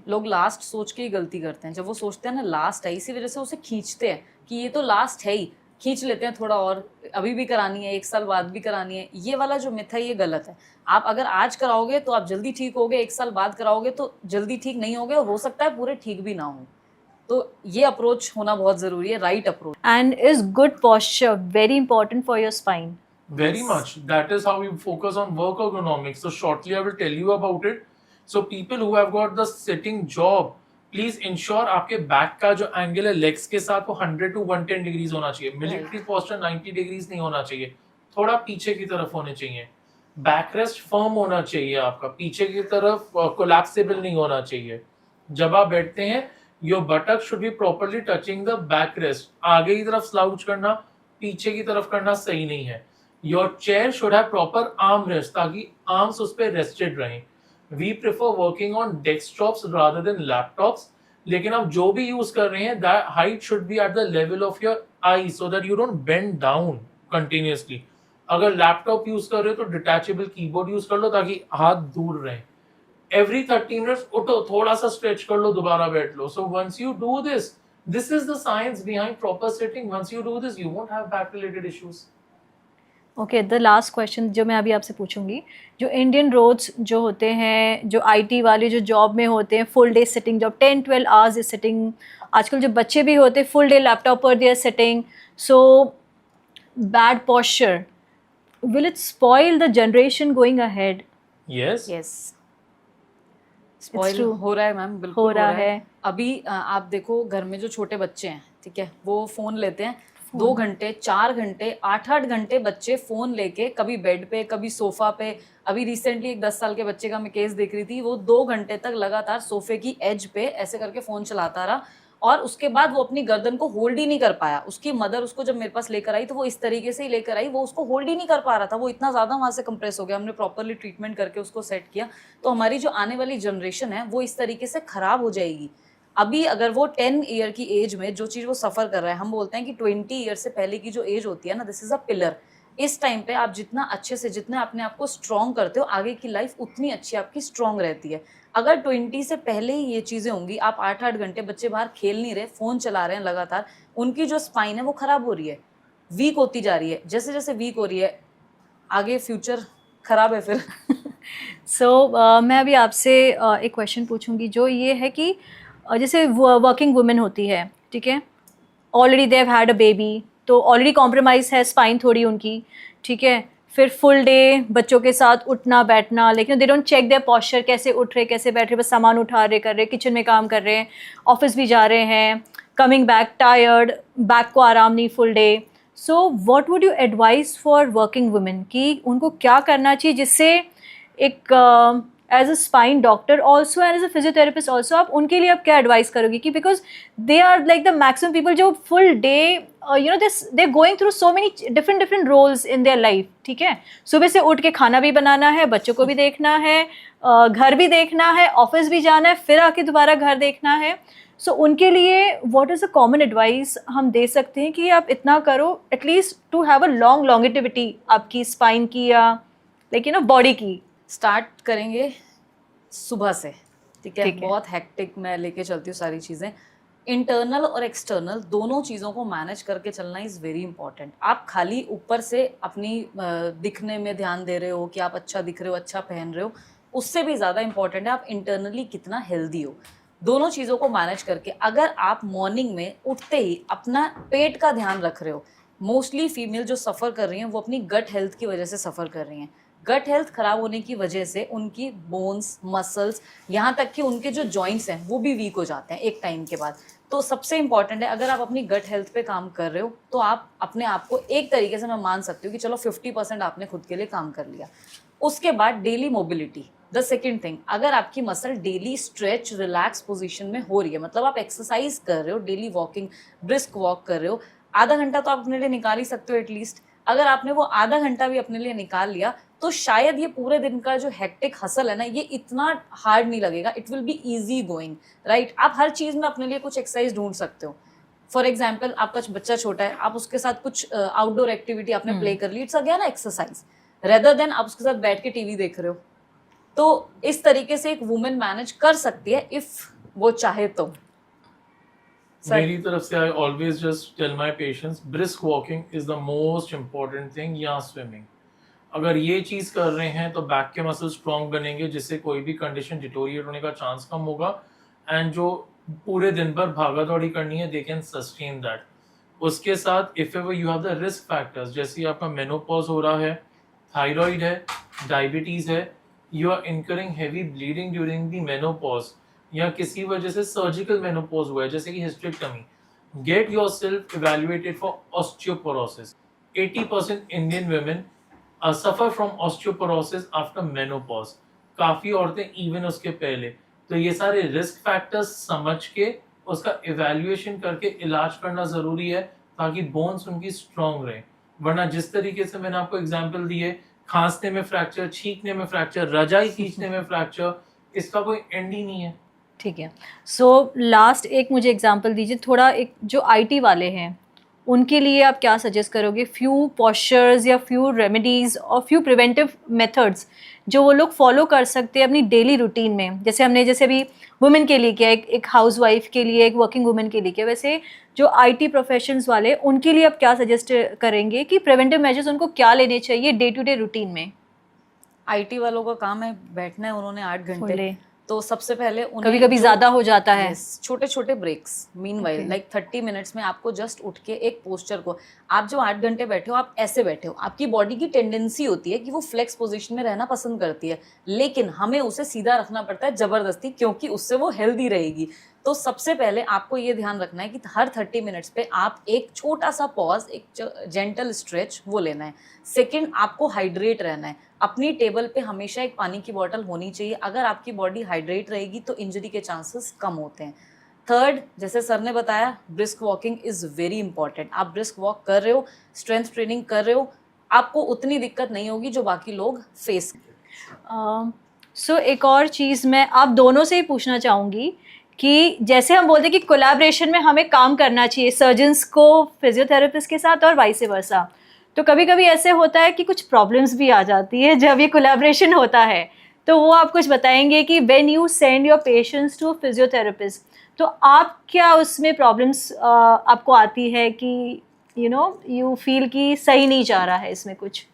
Speaker 2: लोग लास्ट सोच के ही गलती करते हैं. जब वो सोचते हैं ना लास्ट है, इसी वजह से उसे खींचते हैं कि ये तो लास्ट है ही, खींच लेते हैं थोड़ा और, अभी भी करानी है, 1 साल बाद भी करानी है. ये वाला जो मिथ है ये गलत है. आप अगर आज कराओगे तो आप जल्दी ठीक होगे, 1 साल बाद कराओगे तो जल्दी ठीक नहीं होगे, और हो सकता है पूरे ठीक भी ना हो. तो ये अप्रोच होना बहुत जरूरी है, right approach.
Speaker 3: And is good posture very important for your spine?
Speaker 1: Very much. That is how we focus on work ergonomics. So shortly I will tell you about it. So people who have got the sitting job, please ensure आपके back का जो angle है legs के साथ वो 100 to 110 degrees होना चाहिए. Military posture 90 degrees नहीं होना चाहिए, थोड़ा पीछे की तरफ होने चाहिए. बैक रेस्ट फर्म होना चाहिए आपका, पीछे की तरफ कोलैप्सिबल नहीं होना चाहिए. जब आप बैठते हैं your बटक should be properly touching the back rest. आगे की तरफ स्लाउच करना, पीछे की तरफ करना सही नहीं है. Your chair should have proper arm rest, ताकि आर्म्स उस पर रेस्टेड रहें. We prefer working on desktops rather than laptops. लेकिन आप जो भी यूज कर रहे हैं, that height should be at the level of your eyes so that you don't bend down continuously. अगर लैपटॉप यूज कर रहे हो तो डिटैचेबल कीबोर्ड यूज कर लो ताकि हाथ दूर रहे. Every 30 minutes उठो, थोड़ा सा स्ट्रेच कर लो, दोबारा बैठ लो. So once you do this, this is the science behind proper sitting. Once you do this, you won't have back related issues.
Speaker 3: Okay, the last question जो मैं अभी आपसे पूछूंगी, जो इंडियन रोड्स जो होते हैं, जो आईटी वाले जो जॉब में होते हैं, full day sitting job, 10-12 hours is sitting. आजकल जो बच्चे भी होते हैं फुल डे लैपटॉप पर they are sitting. So bad posture, will it spoil the generation going ahead?
Speaker 1: Yes.
Speaker 2: Yes, spoil हो रहा है मैम, बिल्कुल
Speaker 3: हो रहा है.
Speaker 2: अभी आप देखो घर में जो छोटे बच्चे हैं, ठीक है, वो फोन लेते हैं 2 घंटे 4 घंटे 8-8 घंटे बच्चे फोन लेके, कभी बेड पे कभी सोफा पे. अभी रिसेंटली एक 10 साल के बच्चे का मैं केस देख रही थी, वो 2 घंटे तक लगातार सोफे की एज पे ऐसे करके फोन चलाता रहा, और उसके बाद वो अपनी गर्दन को होल्ड ही नहीं कर पाया. उसकी मदर उसको जब मेरे पास लेकर आई तो वो इस तरीके से ही लेकर आई, वो उसको होल्ड ही नहीं कर पा रहा था, वो इतना ज्यादा वहां से कंप्रेस हो गया. हमने प्रॉपरली ट्रीटमेंट करके उसको सेट किया. तो हमारी जो आने वाली जनरेशन है वो इस तरीके से खराब हो जाएगी. अभी अगर वो 10 ईयर की एज में जो चीज़ वो सफ़र कर रहा है, हम बोलते हैं कि 20 ईयर से पहले की जो एज होती है ना, दिस इज़ अ पिलर. इस टाइम पे आप जितना अच्छे से, जितना अपने आप को स्ट्रॉन्ग करते हो, आगे की लाइफ उतनी अच्छी आपकी स्ट्रॉन्ग रहती है. अगर 20 से पहले ही ये चीज़ें होंगी, आप 8-8 घंटे, बच्चे बाहर खेल नहीं रहे, फ़ोन चला रहे हैं लगातार, उनकी जो स्पाइन है वो ख़राब हो रही है, वीक होती जा रही है. जैसे जैसे वीक हो रही है, आगे फ्यूचर ख़राब है फिर.
Speaker 3: सो मैं अभी आपसे एक क्वेश्चन पूछूंगी, जो ये है कि जैसे वर्किंग वुमेन होती है, ठीक है, already they have had a baby, तो ऑलरेडी कॉम्प्रोमाइज़ है स्पाइन थोड़ी उनकी, ठीक है, फिर फुल डे बच्चों के साथ उठना बैठना, लेकिन they don't check their posture, कैसे उठ रहे कैसे बैठ रहे, बस सामान उठा रहे, कर रहे, किचन में काम कर रहे हैं, ऑफिस भी जा रहे हैं, कमिंग बैक टायर्ड, बैक को आराम नहीं full day. So what would you advise for working women कि उनको क्या करना चाहिए जिससे एक as a spine doctor also and as a physiotherapist also, आप उनके लिए आप क्या एडवाइस करोगे? कि because they are like the maximum people जो full day you know this they going through so many different roles in their life, ठीक है, सुबह से उठ के खाना भी बनाना है, बच्चों को भी देखना है, घर भी देखना है, ऑफिस भी जाना है, फिर आके दोबारा घर देखना है. सो उनके लिए what is a common advice हम दे सकते हैं कि आप इतना करो at least to have a longevity आपकी स्पाइन की या लाइक यू नो बॉडी की?
Speaker 2: स्टार्ट करेंगे सुबह से, ठीक है, बहुत हेक्टिक मैं लेके चलती हूँ सारी चीज़ें. इंटरनल और एक्सटर्नल दोनों चीज़ों को मैनेज करके चलना इज़ वेरी इंपॉर्टेंट. आप खाली ऊपर से अपनी दिखने में ध्यान दे रहे हो कि आप अच्छा दिख रहे हो, अच्छा पहन रहे हो, उससे भी ज़्यादा इंपॉर्टेंट है आप इंटरनली कितना हेल्दी हो. दोनों चीज़ों को मैनेज करके अगर आप मॉर्निंग में उठते ही अपना पेट का ध्यान रख रहे हो, मोस्टली फीमेल जो सफ़र कर रही हैं वो अपनी गट हेल्थ की वजह से सफ़र कर रही हैं. गट हेल्थ खराब होने की वजह से उनकी बोन्स, मसल्स, यहाँ तक कि उनके जो जॉइंट्स हैं वो भी वीक हो जाते हैं एक टाइम के बाद. तो सबसे इंपॉर्टेंट है, अगर आप अपनी गट हेल्थ पे काम कर रहे हो तो आप अपने आप को एक तरीके से मैं मान सकती हूँ कि चलो 50% आपने खुद के लिए काम कर लिया। उसके बाद daily mobility, the second thing, अगर आपकी muscle daily stretch relax position में हो रही है, मतलब आप एक्सरसाइज कर रहे हो, डेली वॉकिंग, ब्रिस्क वॉक कर रहे हो, आधा घंटा तो आप अपने लिए निकाल ही सकते हो एटलीस्ट। अगर आपने वो आधा घंटा भी अपने लिए निकाल लिया तो शायद ये पूरे दिन का जो हेक्टिक हसल है ना, ये इतना हार्ड नहीं लगेगा, it will be easy going, right. आप हर चीज में अपने लिए कुछ एक्सरसाइज ढूंढ सकते हो। फॉर एग्जाम्पल, आपका बच्चा छोटा है, आप उसके साथ कुछ आउटडोर एक्टिविटी आपने प्ले कर ली, it's again exercise, rather than आप उसके साथ बैठ के टीवी देख रहे हो। तो इस तरीके से एक वुमेन मैनेज कर सकती है इफ वो चाहे तो।
Speaker 1: मेरी तरफ से I always just tell my patients, brisk walking is the most important thing, या स्विमिंग। अगर ये चीज कर रहे हैं तो बैक के मसल स्ट्रॉन्ग बनेंगे, जिससे कोई भी कंडीशन डिटोरिएट होने का चांस कम होगा, एंड जो पूरे दिन भर भागा दौड़ी करनी है दे कैन सस्टेन दैट। उसके साथ if ever you have the risk factors, जैसे आपका मेनोपॉज हो रहा है, थायराइड है, डायबिटीज है, you are incurring heavy bleeding during the menopause, या किसी वजह से सर्जिकल मेनोपॉज हुआ है जैसे कि hysterectomy, get yourself evaluated for osteoporosis. 80% Indian women suffer from osteoporosis after menopause, काफी औरतें इवन उसके पहले। तो ये सारे रिस्क फैक्टर्स समझ के उसका इवैल्यूएशन करके इलाज करना जरूरी है, ताकि बोन्स उनकी स्ट्रांग रहे। वरना जिस तरीके से मैंने आपको एग्जांपल दिए, खांसने में फ्रैक्चर, छींकने में फ्रैक्चर, रजाई खींचने में फ्रैक्चर, इसका कोई एंड ही नहीं है।
Speaker 3: ठीक है। सो लास्ट एक मुझे एग्जांपल दीजिए थोड़ा, एक जो आईटी वाले हैं उनके लिए आप क्या सजेस्ट करोगे, फ्यू पॉस्चर्स या फ्यू रेमेडीज और फ्यू प्रिवेंटिव मेथड्स जो वो लोग फॉलो कर सकते हैं अपनी डेली रूटीन में, जैसे अभी वुमेन के लिए किया, एक हाउस वाइफ के लिए, एक वर्किंग वुमेन के लिए किया, वैसे जो आईटी प्रोफेशंस वाले उनके लिए आप क्या सजेस्ट करेंगे कि प्रिवेंटिव मेजर्स उनको क्या लेने चाहिए डे टू डे रूटीन में?
Speaker 2: आईटी वालों का काम है बैठना है उन्होंने 8 घंटे, तो सबसे पहले
Speaker 3: कभी कभी ज्यादा हो जाता है,
Speaker 2: छोटे छोटे ब्रेक्स, मीनवाइल लाइक 30 मिनट्स में आपको जस्ट उठ के एक पोस्चर को, आप जो 8 घंटे बैठे हो आप ऐसे बैठे हो, आपकी बॉडी की टेंडेंसी होती है कि वो फ्लेक्स पोजीशन में रहना पसंद करती है, लेकिन हमें उसे सीधा रखना पड़ता है जबरदस्ती, क्योंकि उससे वो हेल्दी रहेगी। तो सबसे पहले आपको ये ध्यान रखना है कि हर 30 मिनट्स पे आप एक छोटा सा पॉज, एक जेंटल स्ट्रेच वो लेना है। सेकंड, आपको हाइड्रेट रहना है, अपनी टेबल पे हमेशा एक पानी की बोतल होनी चाहिए। अगर आपकी बॉडी हाइड्रेट रहेगी तो इंजरी के चांसेस कम होते हैं। थर्ड, जैसे सर ने बताया, brisk walking is very important. आप ब्रिस्क वॉक कर रहे हो, स्ट्रेंथ ट्रेनिंग कर रहे हो, आपको उतनी दिक्कत नहीं होगी जो बाकी लोग फेस।
Speaker 3: सो एक और चीज़ मैं आप दोनों से ही पूछना चाहूँगी कि जैसे हम बोलते हैं कि कोलैबोरेशन में हमें काम करना चाहिए, सर्जन्स को फिजियोथेरेपिस्ट के साथ और वाइस वर्सा, तो कभी कभी ऐसे होता है कि कुछ प्रॉब्लम्स भी आ जाती है जब ये कोलैबोरेशन होता है, तो वो आप कुछ बताएंगे कि when you send your patients to physiotherapist, तो आप क्या उसमें प्रॉब्लम्स आपको आती है कि यू फील कि सही नहीं जा रहा है इसमें कुछ?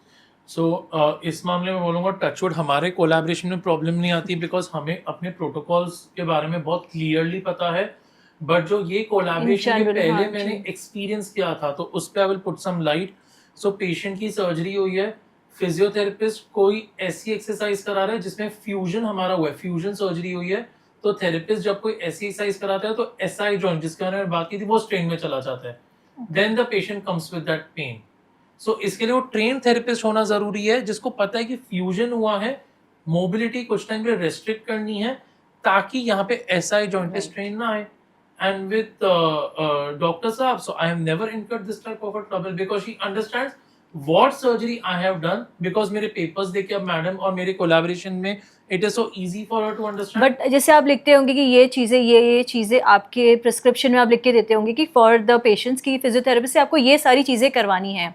Speaker 1: इस मामले में बोलूँगा टचवुड हमारे कोलैबोरेशन में प्रॉब्लम नहीं आती, बिकॉज हमें अपने प्रोटोकॉल्स के बारे में बहुत क्लियरली पता है। बट जो ये कोलैबोरेशन के पहले मैंने एक्सपीरियंस किया था, तो उस पर I will put some light. So patient की सर्जरी हुई है, फिजियोथेरेपिस्ट कोई ऐसी एक्सरसाइज करा रहा है जिसमें फ्यूजन हमारा हुआ है, फ्यूजन सर्जरी हुई है, तो थेरेपिस्ट जब कोई ऐसी एक्सरसाइज कराता है तो एसआई जॉइंट जिसके बारे में बात की थी वो स्ट्रेन में चला जाता है, then the patient comes with that pain. So इसके लिए वो ट्रेन थेरेपिस्ट होना जरूरी है, जिसको पता है कि फ्यूजन हुआ है, मोबिलिटी कुछ टाइम पे रेस्ट्रिक्ट करनी है, ताकि यहाँ पे एसआई जॉइंट पे स्ट्रेन ना आए। And with Dr. Saab, so I have never incurred this type of a trouble because she understands what surgery I have done, because मेरे papers देखे अब मैडम और मेरे collaboration में it is so easy for her to understand.
Speaker 3: But जैसे आप लिखते होंगे कि ये चीज़ें आपके प्रिस्क्रिप्शन में आप लिख के देते होंगे कि फॉर द पेशेंट्स की फिजियोथेरेपिस्ट से आपको ये सारी चीज़ें करवानी है,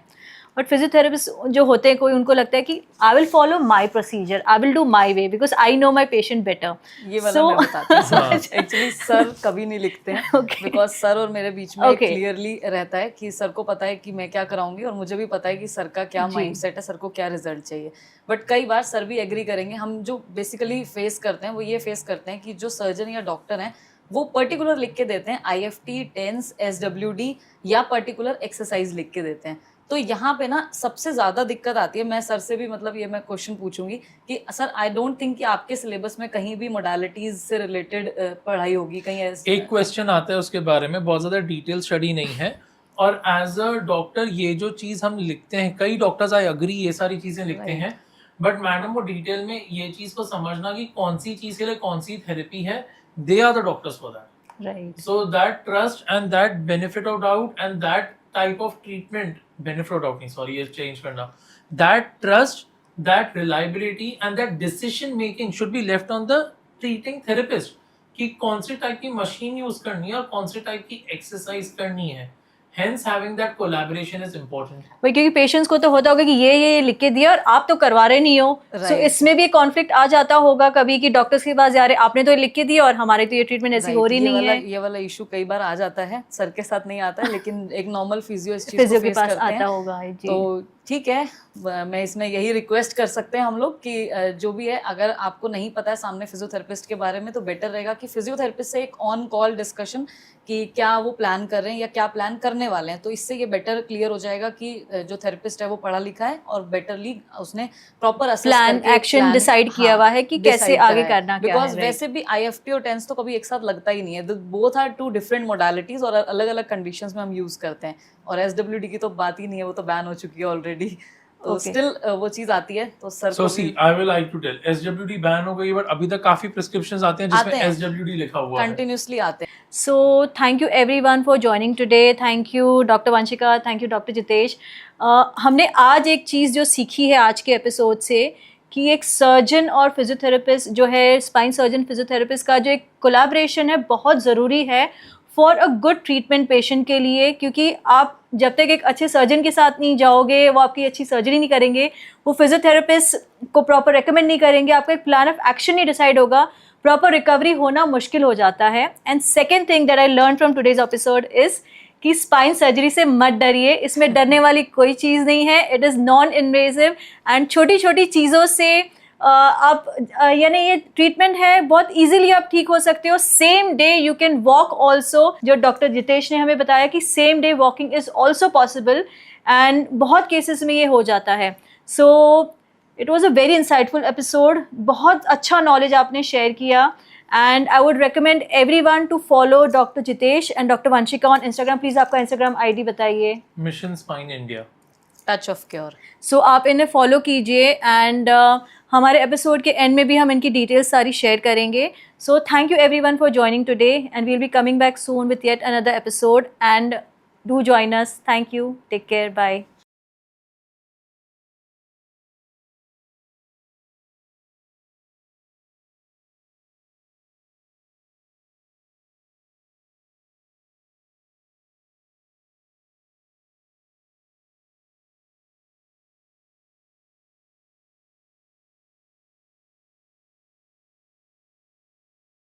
Speaker 3: बट फिजियोथेरेपिस्ट जो होते हैं कोई उनको लगता है कि I will follow my procedure, I will do my way because I know my patient better.
Speaker 2: ये वाला मैं बताती हूँ। एक्चुअली सर कभी नहीं लिखते हैं, बिकॉज सर और मेरे बीच में क्लियरली रहता है कि सर को पता है कि मैं क्या कराऊंगी, और मुझे भी पता है कि सर का क्या माइंडसेट है, सर को क्या रिजल्ट चाहिए। बट कई बार सर भी एग्री करेंगे, हम जो बेसिकली फेस करते हैं वो ये फेस करते हैं कि जो सर्जन या डॉक्टर हैं वो पर्टिकुलर लिख के देते हैं, IFT, टेंस, SWD या पर्टिकुलर एक्सरसाइज लिख के देते हैं। तो यहाँ पे ना सबसे ज़्यादा दिक्कत आती है, मैं सर से भी मतलब ये मैं क्वेश्चन पूछूंगी कि सर आई डोंट थिंक कि आपके सिलेबस में कहीं भी मोडालिटीज से रिलेटेड पढ़ाई होगी कहीं ऐसे।
Speaker 1: एक क्वेश्चन आता है उसके बारे में, बहुत ज़्यादा डिटेल स्टडी नहीं है, और एज अ डॉक्टर ये जो चीज़ हम लिखते हैं, कई डॉक्टर्स आई अग्री ये सारी चीज़ें लिखते हैं, बट मैडम वो डिटेल में ये चीज़ को समझना कि कौन सी चीज़ के लिए कौन सी थेरेपी है, they are the doctors for that.
Speaker 3: Right.
Speaker 1: So that trust and that benefit of doubt and that type of treatment, benefit of doubt नहीं, sorry ये change करना, that trust, that reliability and that decision making should be left on the treating therapist कि कौन सी type की machine use करनी है और कौन सी टाइप की एक्सरसाइज करनी है। Hence having that collaboration is important.
Speaker 3: वही, क्योंकि पेशेंट्स को तो होता होगा कि ये लिख के दिया और आप तो करवा रहे नहीं हो, सो इसमें भी कॉन्फ्लिक्ट आ जाता होगा कभी कि डॉक्टर्स के पास जा रहे, आपने तो लिख के दिया और हमारे तो ये ट्रीटमेंट ऐसी हो रही नहीं है।
Speaker 2: ये वाला इशू कई बार आ जाता है, सर के साथ नहीं आता है, लेकिन एक नॉर्मल फिजियो इस चीज को
Speaker 3: के
Speaker 2: फेस
Speaker 3: पास
Speaker 2: करते
Speaker 3: आता
Speaker 2: हैं।
Speaker 3: होगा जी।
Speaker 2: तो ठीक है, मैं इसमें यही रिक्वेस्ट कर सकते हैं हम लोग कि जो भी है, अगर आपको नहीं पता है सामने फिजियोथेरेपिस्ट के बारे में, तो बेटर रहेगा कि फिजियोथेरेपिस्ट से एक ऑन कॉल डिस्कशन कि क्या वो प्लान कर रहे हैं या क्या प्लान करने वाले हैं, तो इससे ये बेटर क्लियर हो जाएगा कि जो थेरेपिस्ट है वो पढ़ा लिखा है और बेटरली उसने प्रॉपर
Speaker 3: प्लान एक्शन डिसाइड किया हुआ है कि कैसे आगे करना क्या है।
Speaker 2: बिकॉज वैसे भी IFP और टेंस तो कभी एक साथ लगता ही नहीं है, both are two different modalities और अलग अलग कंडीशंस में हम यूज करते हैं, और SWD की तो बात ही नहीं है, वो तो बैन हो चुकी है ऑलरेडी, तो स्टिल वो चीज आती है। तो sir
Speaker 1: So see, I will like to tell, SWD ban हो गई, बट अभी तक काफी प्रिस्क्रिप्शंस आते हैं जिसमें SWD लिखा हुआ है,
Speaker 2: कंटिन्यूसली आते हैं।
Speaker 3: So thank you everyone for joining today. Thank you Dr. Vanshika, thank you Dr. Jitesh. हमने आज एक चीज़ जो सीखी है आज के एपिसोड से कि एक सर्जन और फिजियोथेरेपिस्ट जो है, स्पाइन सर्जन फिजियोथेरेपिस्ट का जो एक कोलैबोरेशन है बहुत ज़रूरी है for a good treatment patient के लिए, क्योंकि आप जब तक एक अच्छे सर्जन के साथ नहीं जाओगे, वो आपकी अच्छी सर्जरी नहीं करेंगे, वो फिजियोथेरेपिस्ट को प्रॉपर रेकमेंड नहीं करेंगे, आपका एक प्लान ऑफ एक्शन नहीं डिसाइड होगा, प्रॉपर रिकवरी होना मुश्किल हो जाता है। And second thing that I learn from today's episode is कि स्पाइन सर्जरी से मत डरिए, इसमें डरने वाली कोई चीज़ नहीं है, it is non invasive and छोटी छोटी चीज़ों से आप यानी ये ट्रीटमेंट है, बहुत इजीली आप ठीक हो सकते हो। Same day you can walk also, जो डॉक्टर जितेश ने हमें बताया कि same day walking is also possible, and बहुत केसेस में ये हो जाता है। So it was a very insightful episode, बहुत अच्छा नॉलेज आपने शेयर किया, and I would recommend everyone to follow doctor Jitesh and doctor Vanshika on Instagram. Please आपका इंस्टाग्राम ID बताइए।
Speaker 1: Mission spine India,
Speaker 2: touch of cure.
Speaker 3: सो आप इन्हें फॉलो कीजिए, and हमारे एपिसोड के एंड में भी हम इनकी डिटेल्स सारी शेयर करेंगे। So thank you everyone for joining today, and we will be coming back soon with yet another episode, and do join us. Thank you, take care, bye.